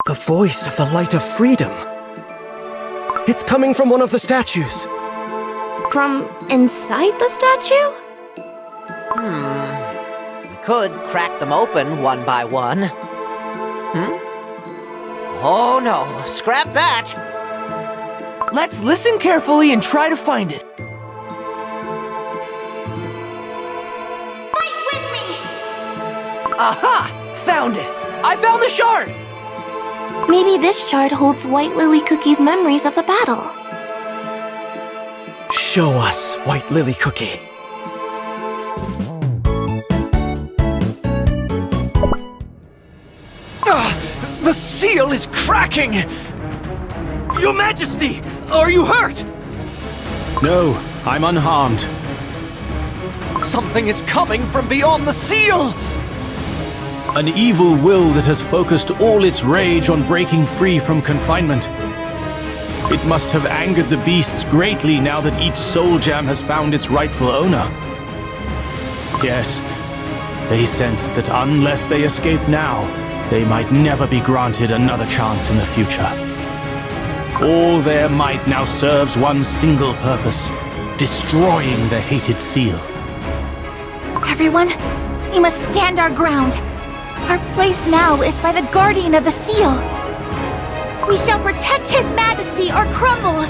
The voice of the Light of Freedom. It's coming from one of the statues. From inside the statue? We could crack them open one by one. Oh no, scrap that! Let's listen carefully and try to find it. Fight with me! Aha! Found it! I found the shard! Maybe this shard holds White Lily Cookie's memories of the battle. Show us, White Lily Cookie. The seal is cracking! Your Majesty, are you hurt? No, I'm unharmed. Something is coming from beyond the seal! An evil will that has focused all its rage on breaking free from confinement. It must have angered the beasts greatly now that each soul gem has found its rightful owner. Yes, they sense that unless they escape now, they might never be granted another chance in the future. All their might now serves one single purpose: destroying the hated seal. Everyone, we must stand our ground. Our place now is by the guardian of the seal. We shall protect His Majesty or crumble.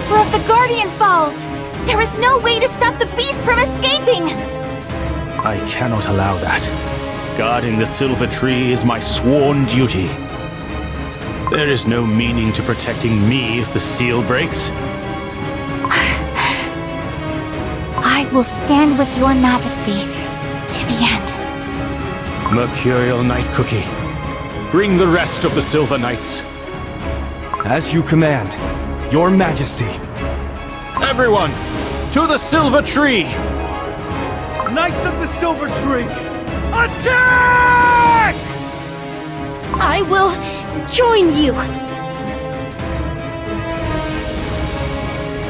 For if the guardian falls, there is no way to stop the beast from escaping. I cannot allow that. Guarding the silver tree is my sworn duty. There is no meaning to protecting me if the seal breaks. I will stand with your Majesty to the end. Mercurial Night Cookie, bring the rest of the Silver Knights. As you command, Your Majesty. Everyone, to the silver tree! Knights of the Silver Tree, attack! I will join you.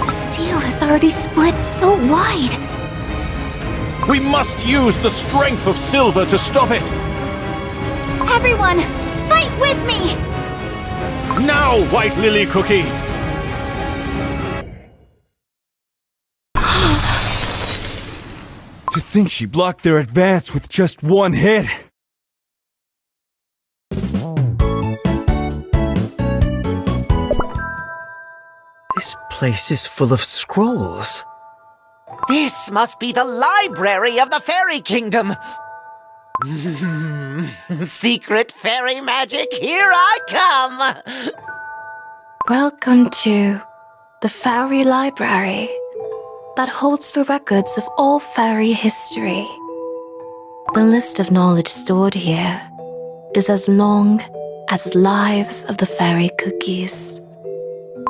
The seal is already split so wide. We must use the strength of silver to stop it! Everyone, fight with me! Now, White Lily Cookie! To think she blocked their advance with just one hit. This place is full of scrolls. This must be the library of the Fairy Kingdom. Secret fairy magic, here I come! Welcome to the Fairy Library that holds the records of all fairy history. The list of knowledge stored here is as long as lives of the fairy cookies.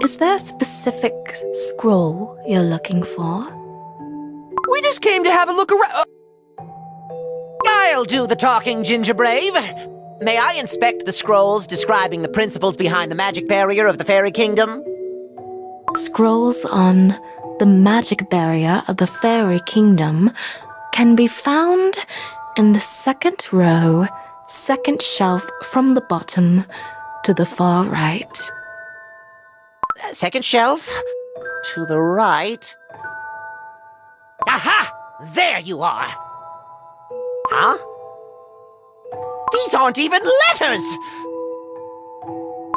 Is there a specific scroll you're looking for? We just came to have a look around. I'll do the talking, Gingerbrave. May I inspect the scrolls describing the principles behind the magic barrier of the Fairy Kingdom? Scrolls on the magic barrier of the Fairy Kingdom can be found in the second row, second shelf from the bottom to the far right. Second shelf? To the right? Aha! There you are! Huh? These aren't even letters!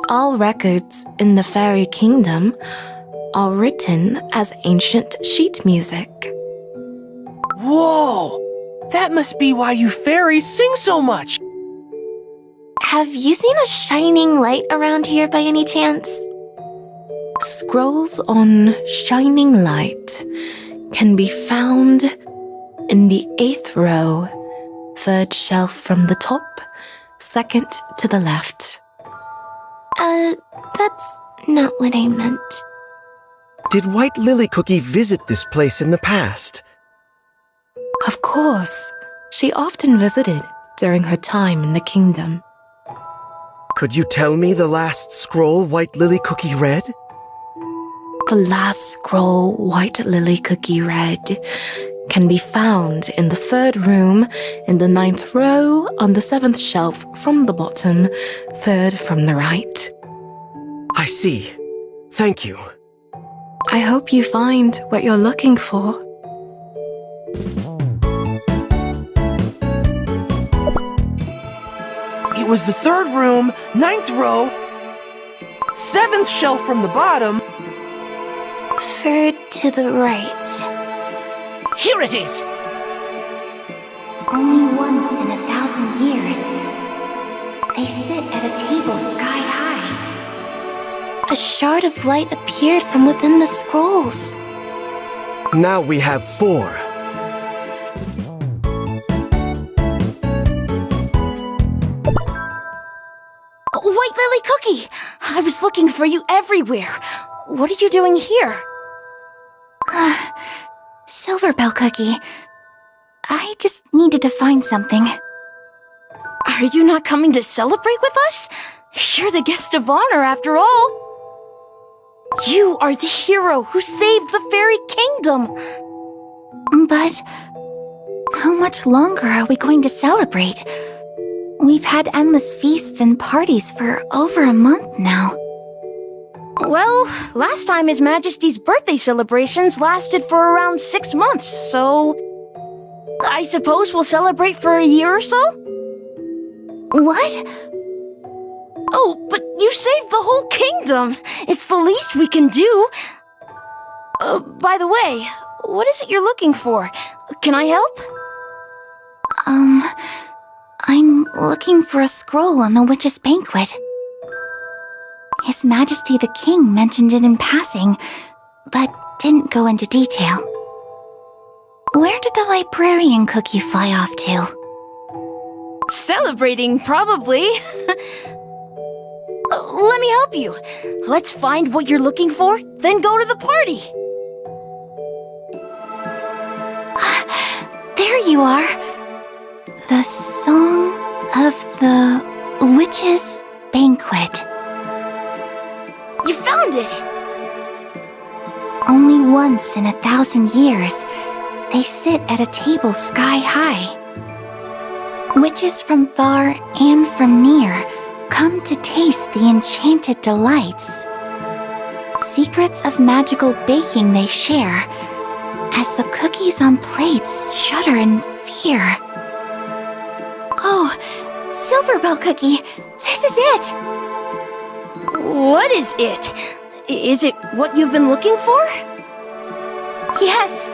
All records in the Fairy Kingdom are written as ancient sheet music. Whoa! That must be why you fairies sing so much! Have you seen a shining light around here by any chance? Scrolls on shining light can be found in the 8th row, 3rd shelf from the top, 2nd to the left. That's not what I meant. Did White Lily Cookie visit this place in the past? Of course, she often visited during her time in the kingdom. Could you tell me the last scroll White Lily Cookie read? The last scroll White Lily Cookie read can be found in the 3rd room, in the 9th row, on the 7th shelf from the bottom, 3rd from the right. I see. Thank you. I hope you find what you're looking for. It was the 3rd room, 9th row, 7th shelf from the bottom. 3rd to the right. Here it is! Only once in 1,000 years. They sit at a table sky high. A shard of light appeared from within the scrolls. Now we have 4. White Lily Cookie! I was looking for you everywhere. What are you doing here? SilverBell Cookie. I just needed to find something. Are you not coming to celebrate with us? You're the guest of honor, after all. You are the hero who saved the Fairy Kingdom. But how much longer are we going to celebrate? We've had endless feasts and parties for over a month now. Well, last time His Majesty's birthday celebrations lasted for around 6 months, so I suppose we'll celebrate for a year or so? What? Oh, but you saved the whole kingdom. It's the least we can do. By the way, what is it you're looking for? Can I help? I'm looking for a scroll on the witch's banquet. His Majesty the King mentioned it in passing, but didn't go into detail. Where did the librarian cookie fly off to? Celebrating, probably. Let me help you. Let's find what you're looking for, then go to the party. There you are. The Song of the Witch's Banquet. You found it! Only once in 1,000 years, They sit at a table sky high. Witches from far and from near come to taste the enchanted delights. Secrets of magical baking they share, as the cookies on plates shudder in fear. Oh, SilverBell cookie, this is it! What is it? Is it what you've been looking for? Yes,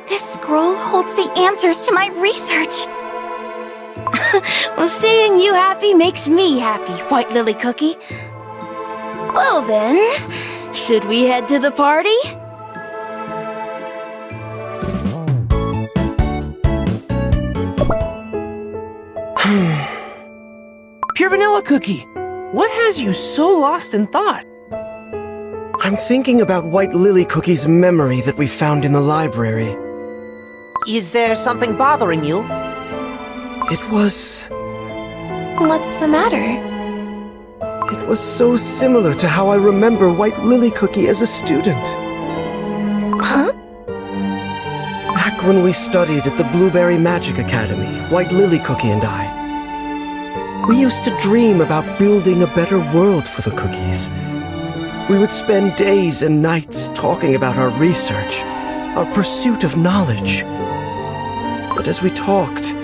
this scroll holds the answers to my research. Well, seeing you happy makes me happy, White Lily Cookie. Well then, should we head to the party? Pure Vanilla Cookie, what has you so lost in thought? I'm thinking about White Lily Cookie's memory that we found in the library. Is there something bothering you? It was... What's the matter? It was so similar to how I remember White Lily Cookie as a student. Huh? Back when we studied at the Blueberry Magic Academy, White Lily Cookie and I, we used to dream about building a better world for the cookies. We would spend days and nights talking about our research, our pursuit of knowledge. But as we talked,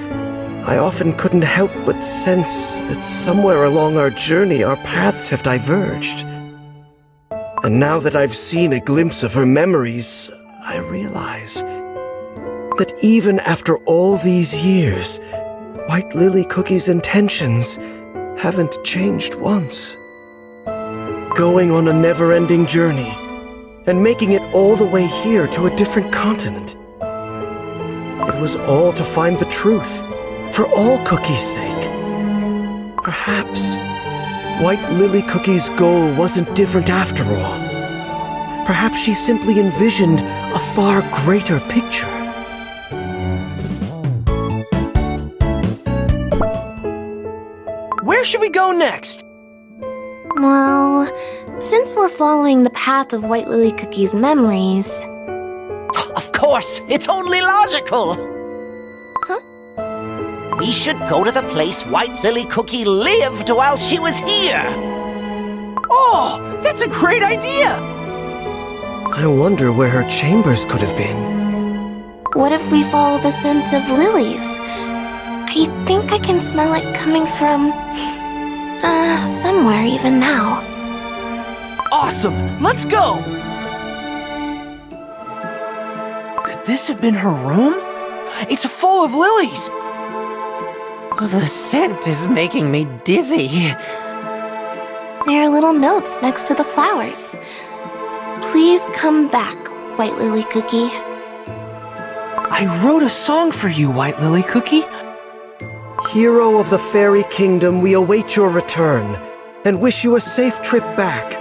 I often couldn't help but sense that somewhere along our journey our paths have diverged. And now that I've seen a glimpse of her memories, I realize that even after all these years, White Lily Cookie's intentions haven't changed once. Going on a never-ending journey, and making it all the way here to a different continent. It was all to find the truth, for all Cookie's sake. Perhaps White Lily Cookie's goal wasn't different after all. Perhaps she simply envisioned a far greater picture. Where should we go next? Well, since we're following the path of White Lily Cookie's memories... Of course, it's only logical. Huh? We should go to the place White Lily Cookie lived while she was here. Oh, that's a great idea! I wonder where her chambers could have been. What if we follow the scent of lilies? I think I can smell it coming from... somewhere even now. Awesome! Let's go! Could this have been her room? It's full of lilies! The scent is making me dizzy. There are little notes next to the flowers. Please come back, White Lily Cookie. I wrote a song for you, White Lily Cookie. Hero of the Fairy Kingdom, we await your return, and wish you a safe trip back.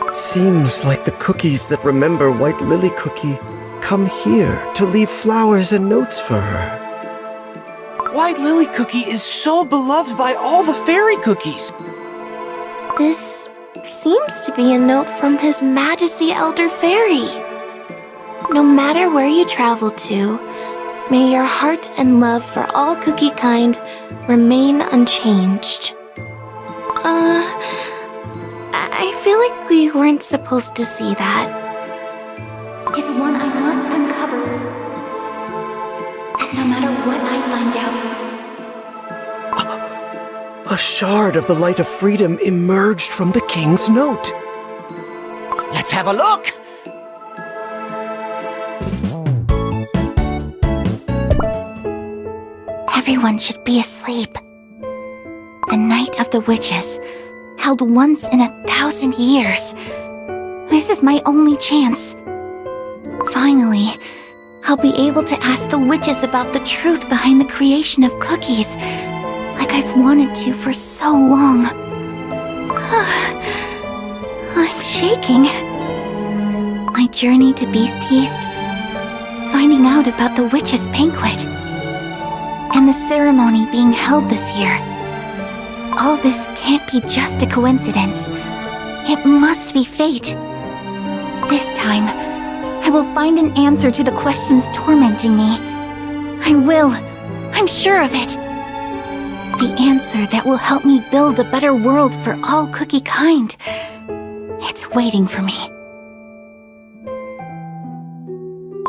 It seems like the cookies that remember White Lily Cookie come here to leave flowers and notes for her. White Lily Cookie is so beloved by all the fairy cookies. This seems to be a note from His Majesty Elder Faerie. No matter where you travel to, may your heart and love for all cookie kind remain unchanged. I feel like we weren't supposed to see that. Is one I must uncover. And no matter what I find out... A shard of the Light of Freedom emerged from the King's note. Let's have a look! Everyone should be asleep. The Night of the Witches, held once in 1,000 years. This is my only chance. Finally, I'll be able to ask the witches about the truth behind the creation of cookies, like I've wanted to for so long. I'm shaking. My journey to Beast-Yeast, finding out about the witches' banquet, and the ceremony being held this year. All this can't be just a coincidence. It must be fate. This time, I will find an answer to the questions tormenting me. I will. I'm sure of it. The answer that will help me build a better world for all cookie kind. It's waiting for me.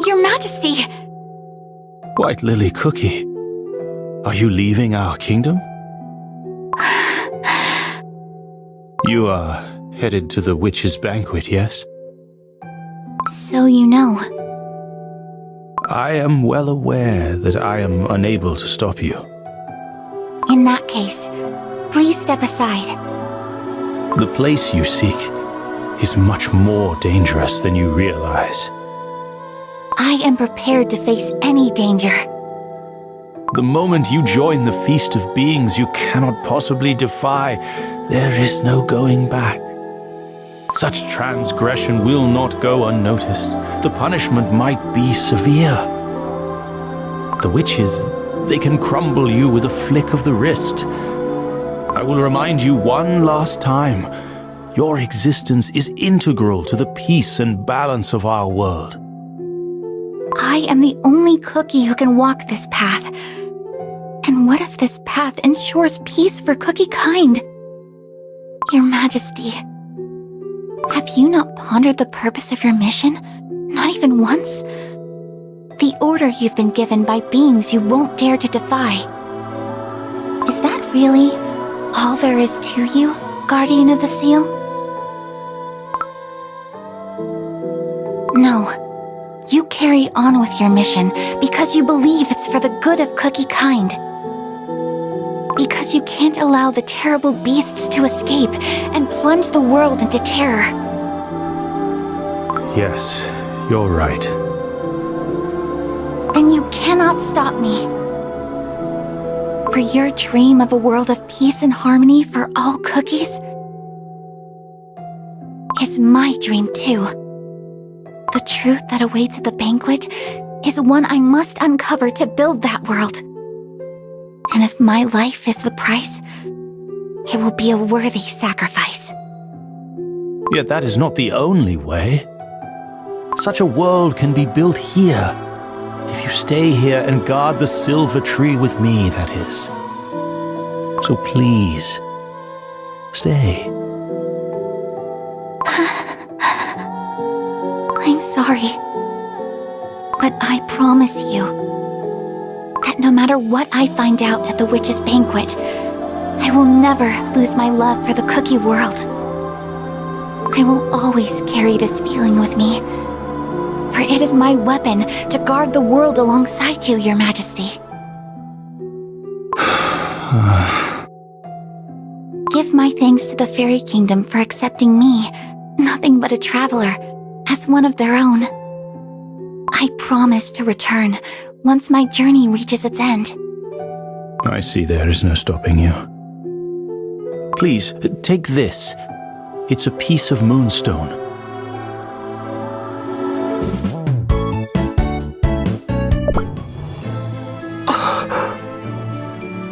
Your Majesty! White Lily Cookie, are you leaving our kingdom? You are headed to the witch's banquet, yes? So you know. I am well aware that I am unable to stop you. In that case, please step aside. The place you seek is much more dangerous than you realize. I am prepared to face any danger. The moment you join the feast of beings you cannot possibly defy, there is no going back. Such transgression will not go unnoticed. The punishment might be severe. The witches, they can crumble you with a flick of the wrist. I will remind you one last time. Your existence is integral to the peace and balance of our world. I am the only cookie who can walk this path. And what if this path ensures peace for cookie kind? Your Majesty, have you not pondered the purpose of your mission? Not even once? The order you've been given by beings you won't dare to defy. Is that really all there is to you, Guardian of the Seal? No. You carry on with your mission because you believe it's for the good of cookie kind. Because you can't allow the terrible beasts to escape and plunge the world into terror. Yes, you're right. Then you cannot stop me. For your dream of a world of peace and harmony for all cookies is my dream too. The truth that awaits at the banquet is one I must uncover to build that world. And if my life is the price, it will be a worthy sacrifice. Yet that is not the only way. Such a world can be built here. If you stay here and guard the silver tree with me, that is. So please, stay. I'm sorry. But I promise you that no matter what I find out at the witch's banquet, I will never lose my love for the cookie world. I will always carry this feeling with me, for it is my weapon to guard the world alongside you, Your Majesty. Give my thanks to the Fairy Kingdom for accepting me, nothing but a traveler, as one of their own. I promise to return once my journey reaches its end. I see there is no stopping you. Please, take this. It's a piece of moonstone.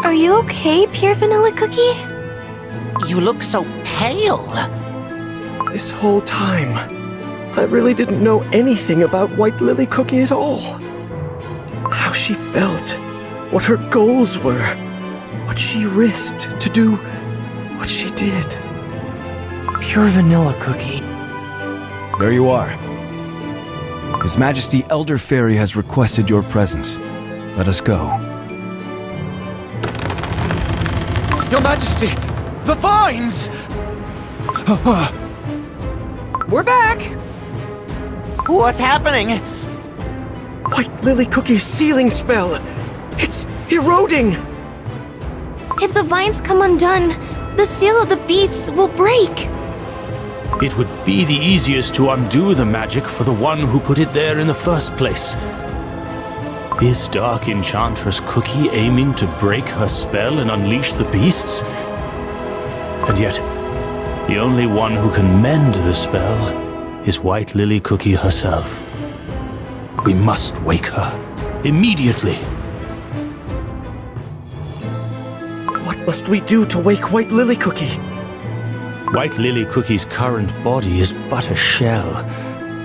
Are you okay, Pure Vanilla Cookie? You look so pale. This whole time, I really didn't know anything about White Lily Cookie at all. How she felt, what her goals were, what she risked to do what she did. Pure Vanilla Cookie. There you are. His Majesty Elder Faerie has requested your presence. Let us go. Your Majesty, the vines! We're back! What's happening? White Lily Cookie's sealing spell! It's eroding! If the vines come undone, the seal of the beasts will break. It would be the easiest to undo the magic for the one who put it there in the first place. Is Dark Enchantress Cookie aiming to break her spell and unleash the beasts? And yet, the only one who can mend the spell is White Lily Cookie herself. We must wake her, immediately. What must we do to wake White Lily Cookie? White Lily Cookie's current body is but a shell,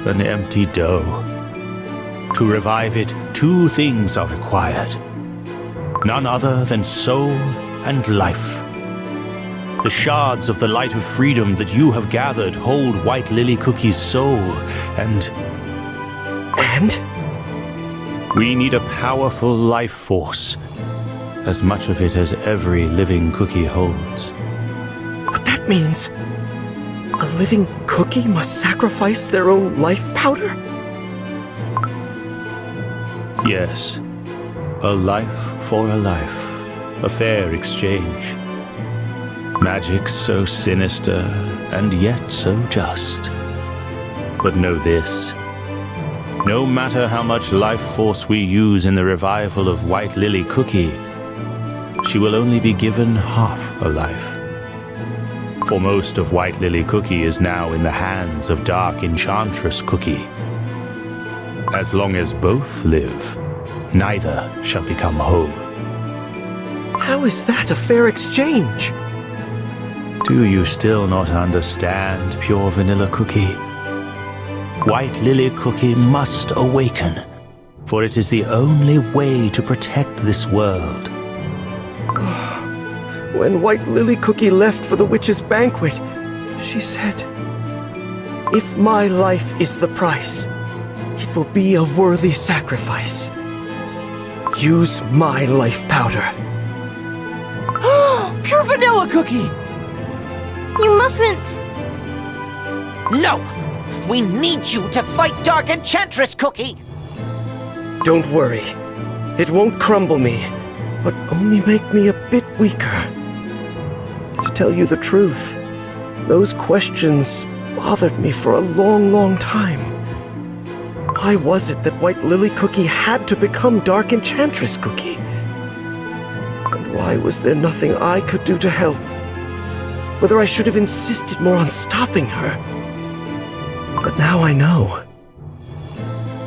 an empty dough. To revive it, two things are required. None other than soul and life. The shards of the light of freedom that you have gathered hold White Lily Cookie's soul, and... And? We need a powerful life force. As much of it as every living cookie holds. But that means... a living cookie must sacrifice their own life powder? Yes. A life for a life. A fair exchange. Magic so sinister, and yet so just. But know this. No matter how much life force we use in the revival of White Lily Cookie, she will only be given half a life. For most of White Lily Cookie is now in the hands of Dark Enchantress Cookie. As long as both live, neither shall become whole. How is that a fair exchange? Do you still not understand, Pure Vanilla Cookie? White Lily Cookie must awaken, for it is the only way to protect this world. When White Lily Cookie left for the witch's banquet, she said, "If my life is the price, it will be a worthy sacrifice. Use my life powder." Pure Vanilla Cookie! You mustn't! No! We need you to fight Dark Enchantress Cookie! Don't worry. It won't crumble me, but only make me a bit weaker. To tell you the truth, those questions bothered me for a long, long time. Why was it that White Lily Cookie had to become Dark Enchantress Cookie? And why was there nothing I could do to help? Whether I should have insisted more on stopping her. But now I know.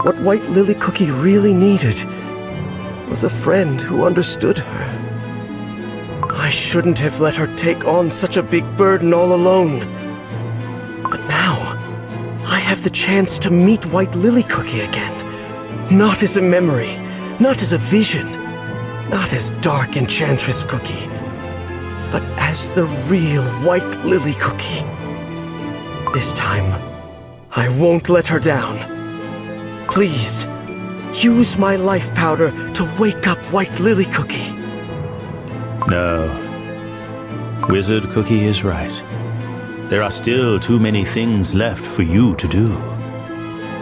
What White Lily Cookie really needed was a friend who understood her. I shouldn't have let her take on such a big burden all alone. But now, I have the chance to meet White Lily Cookie again. Not as a memory, not as a vision, not as Dark Enchantress Cookie, but as the real White Lily Cookie. This time, I won't let her down. Please, use my life powder to wake up White Lily Cookie. No. Wizard Cookie is right. There are still too many things left for you to do.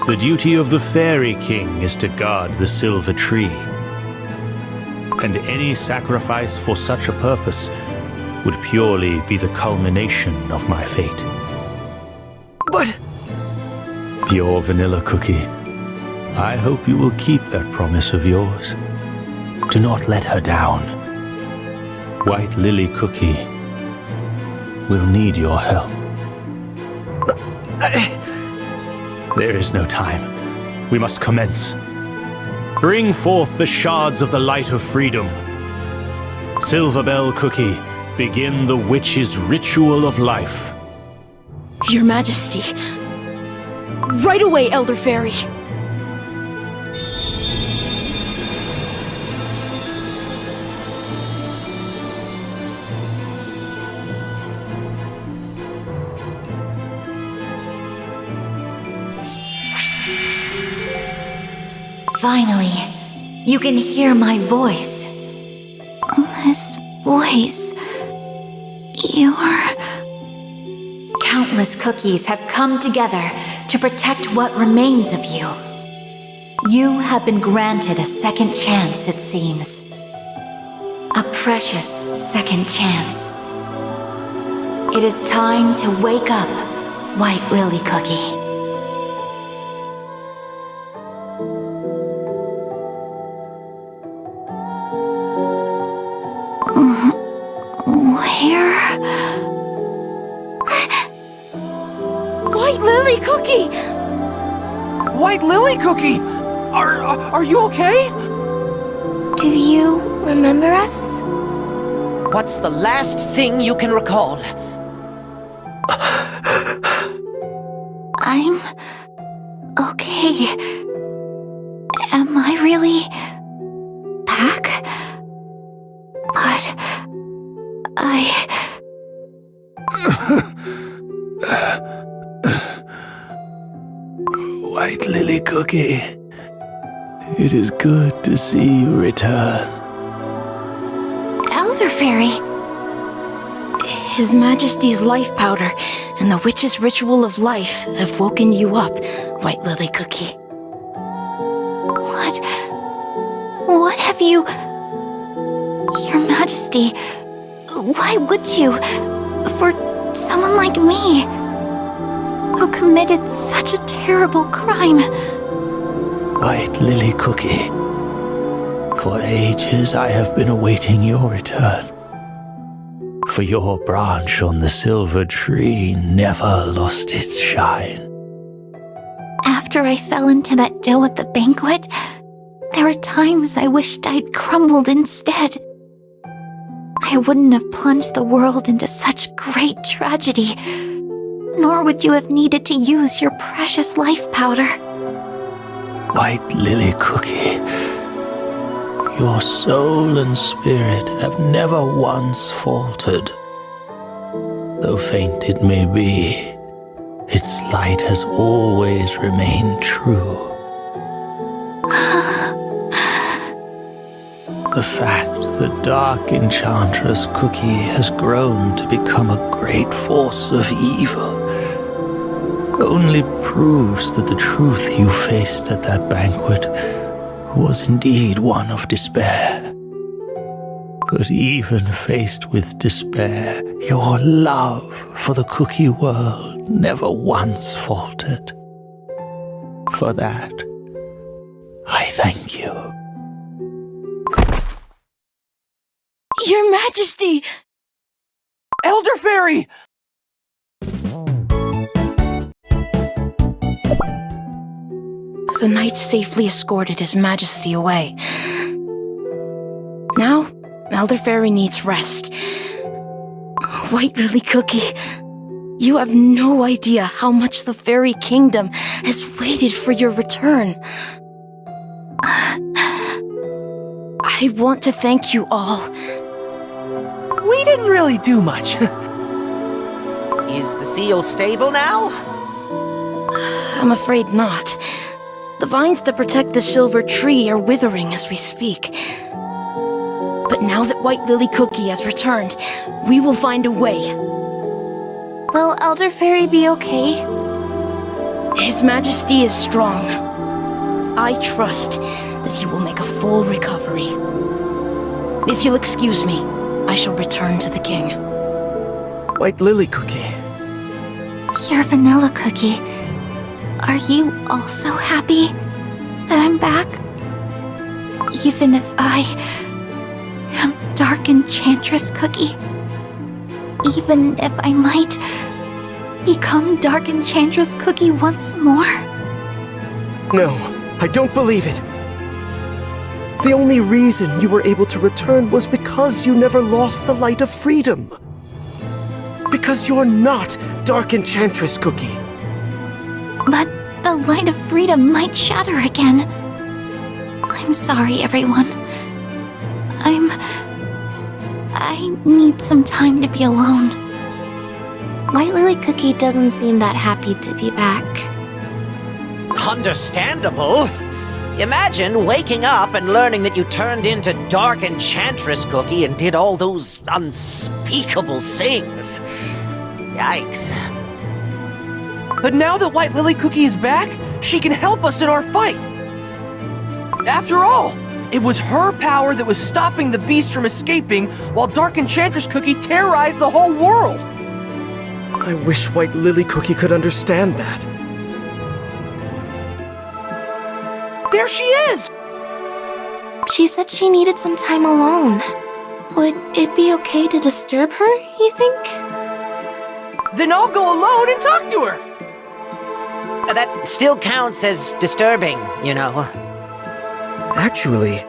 The duty of the Fairy King is to guard the silver tree. And any sacrifice for such a purpose would purely be the culmination of my fate. But... Pure Vanilla Cookie, I hope you will keep that promise of yours. Do not let her down. White Lily Cookie will need your help. There is no time. We must commence. Bring forth the shards of the light of freedom. SilverBell Cookie, begin the witch's ritual of life. Your Majesty. Right away, Elder Faerie. Finally, you can hear my voice. This voice... You're... Countless cookies have come together to protect what remains of you. You have been granted a second chance, it seems. A precious second chance. It is time to wake up, White Lily Cookie. Where... White Lily Cookie! White Lily Cookie! Are you okay? Do you remember us? What's the last thing you can recall? I'm... okay. really back? But White Lily Cookie, it is good to see you return. Elder Fairy, His Majesty's life powder and the witch's ritual of life have woken you up, White Lily Cookie. what have you... Your Majesty, why would you? For someone like me, who committed such a terrible crime. White Lily Cookie, for ages I have been awaiting your return. For your branch on the silver tree never lost its shine. After I fell into that dough at the banquet, there were times I wished I'd crumbled instead. I wouldn't have plunged the world into such great tragedy, nor would you have needed to use your precious life powder. White Lily Cookie, your soul and spirit have never once faltered. Though faint it may be, its light has always remained true. The fact that Dark Enchantress Cookie has grown to become a great force of evil only proves that the truth you faced at that banquet was indeed one of despair. But even faced with despair, your love for the cookie world never once faltered. For that, I thank you. Your Majesty! Elder Fairy! The knight safely escorted His Majesty away. Now, Elder Fairy needs rest. White Lily Cookie, you have no idea how much the Fairy Kingdom has waited for your return. I want to thank you all. We didn't really do much. Is the seal stable now? I'm afraid not. The vines that protect the silver tree are withering as we speak. But now that White Lily Cookie has returned, we will find a way. Will Elder Fairy be okay? His Majesty is strong. I trust that he will make a full recovery. If you'll excuse me, I shall return to the king. White Lily Cookie. Your Vanilla Cookie, are you also happy that I'm back? Even if I am Dark Enchantress Cookie? Even if I might become Dark Enchantress Cookie once more? No, I don't believe it. The only reason you were able to return was because you never lost the light of freedom. Because you're not Dark Enchantress Cookie. But the light of freedom might shatter again. I'm sorry, everyone. I need some time to be alone. White Lily Cookie doesn't seem that happy to be back. Understandable. Imagine waking up and learning that you turned into Dark Enchantress Cookie and did all those unspeakable things. Yikes. But now that White Lily Cookie is back, she can help us in our fight. After all, it was her power that was stopping the beast from escaping while Dark Enchantress Cookie terrorized the whole world. I wish White Lily Cookie could understand that. There she is! She said she needed some time alone. Would it be okay to disturb her, you think? Then I'll go alone and talk to her! That still counts as disturbing, you know. Actually,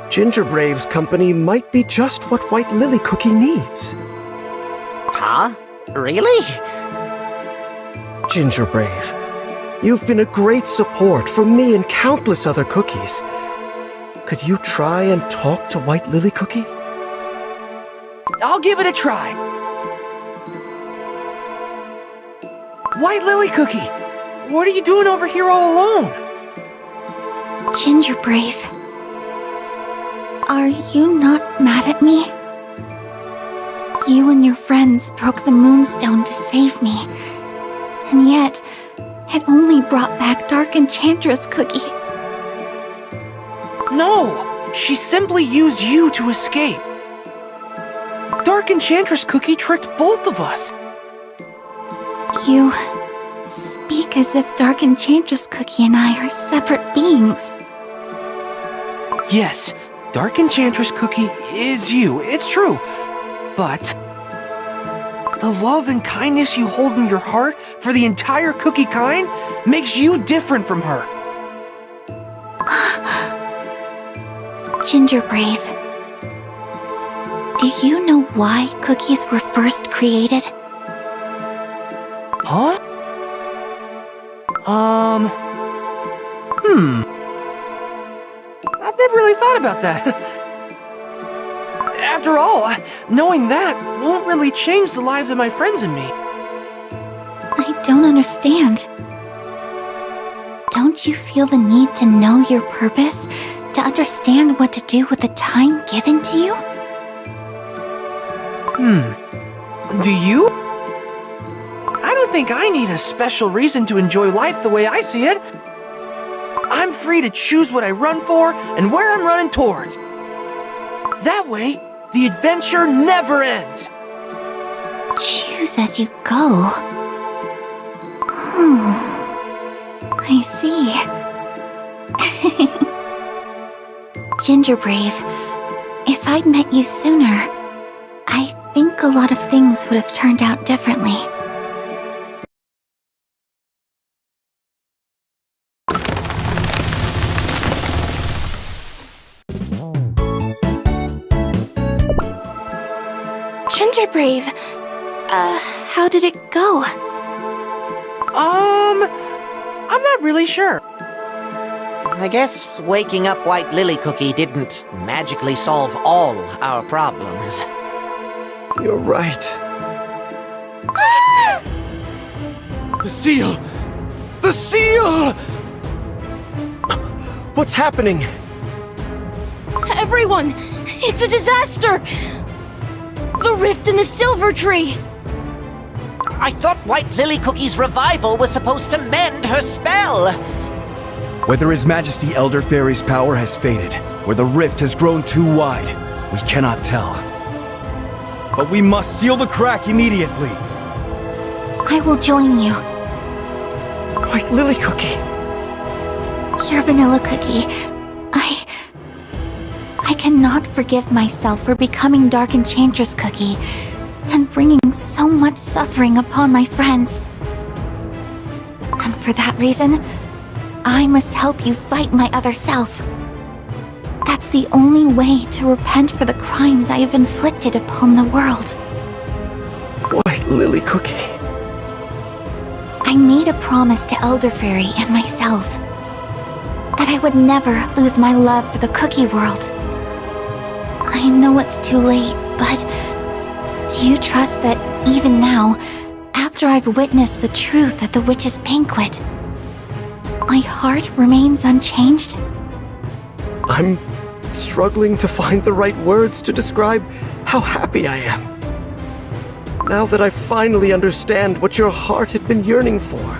Gingerbrave's company might be just what White Lily Cookie needs. Huh? Really? Gingerbrave, you've been a great support for me and countless other cookies. Could you try and talk to White Lily Cookie? I'll give it a try. White Lily Cookie, what are you doing over here all alone? Gingerbrave, are you not mad at me? You and your friends broke the Moonstone to save me, and yet it only brought back Dark Enchantress Cookie. No, she simply used you to escape. Dark Enchantress Cookie tricked both of us. You speak as if Dark Enchantress Cookie and I are separate beings. Yes, Dark Enchantress Cookie is you, it's true. But the love and kindness you hold in your heart for the entire cookie kind makes you different from her. Gingerbrave, do you know why cookies were first created? Huh? I've never really thought about that. After all, knowing that won't really change the lives of my friends and me. I don't understand. Don't you feel the need to know your purpose, to understand what to do with the time given to you? Do you? I don't think I need a special reason to enjoy life the way I see it. I'm free to choose what I run for and where I'm running towards. That way, the adventure never ends. Choose as you go. I see. Gingerbrave, if I'd met you sooner, I think a lot of things would have turned out differently. Gingerbrave, how did it go? I'm not really sure. I guess waking up White Lily Cookie didn't magically solve all our problems. You're right. The seal! The seal! What's happening? Everyone! It's a disaster! The rift in the silver tree! I thought White Lily Cookie's revival was supposed to mend her spell! Whether His Majesty Elder Faerie's power has faded, or the rift has grown too wide, we cannot tell. But we must seal the crack immediately! I will join you. White Lily Cookie! Your vanilla cookie. I cannot forgive myself for becoming Dark Enchantress Cookie and bringing so much suffering upon my friends. And for that reason, I must help you fight my other self. That's the only way to repent for the crimes I have inflicted upon the world. White Lily Cookie. I made a promise to Elder Faerie and myself that I would never lose my love for the cookie world. I know it's too late, but do you trust that even now, after I've witnessed the truth at the witch's banquet, my heart remains unchanged? I'm struggling to find the right words to describe how happy I am. Now that I finally understand what your heart had been yearning for.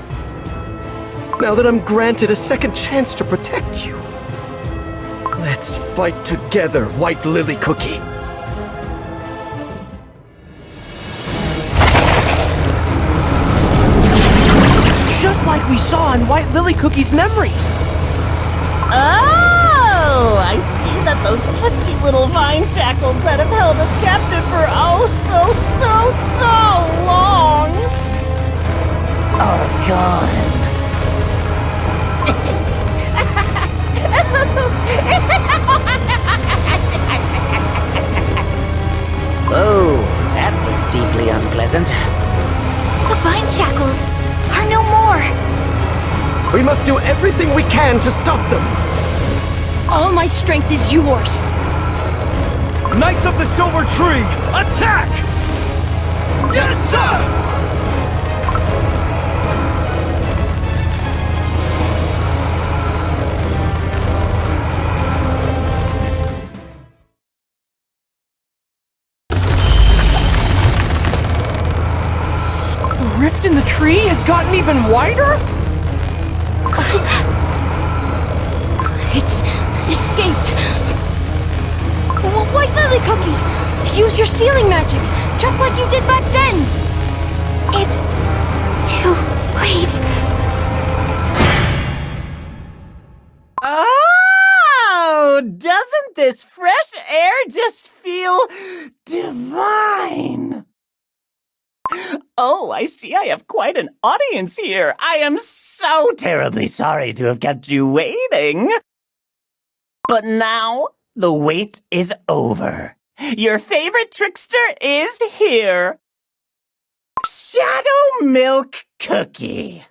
Now that I'm granted a second chance to protect you. Let's fight together, White Lily Cookie. It's just like we saw in White Lily Cookie's memories. Oh, I see that those pesky little vine shackles that have held us captive for so long are gone. Oh, that was deeply unpleasant. The vine shackles are no more. We must do everything we can to stop them. All my strength is yours. Knights of the Silver Tree, attack! Yes, sir! The rift in the tree has gotten even wider? It's escaped. White Lily Cookie, use your sealing magic, just like you did back then. It's too late. Oh, doesn't this fresh air just feel divine? Oh, I see I have quite an audience here. I am so terribly sorry to have kept you waiting. But now, the wait is over. Your favorite trickster is here. Shadow Milk Cookie.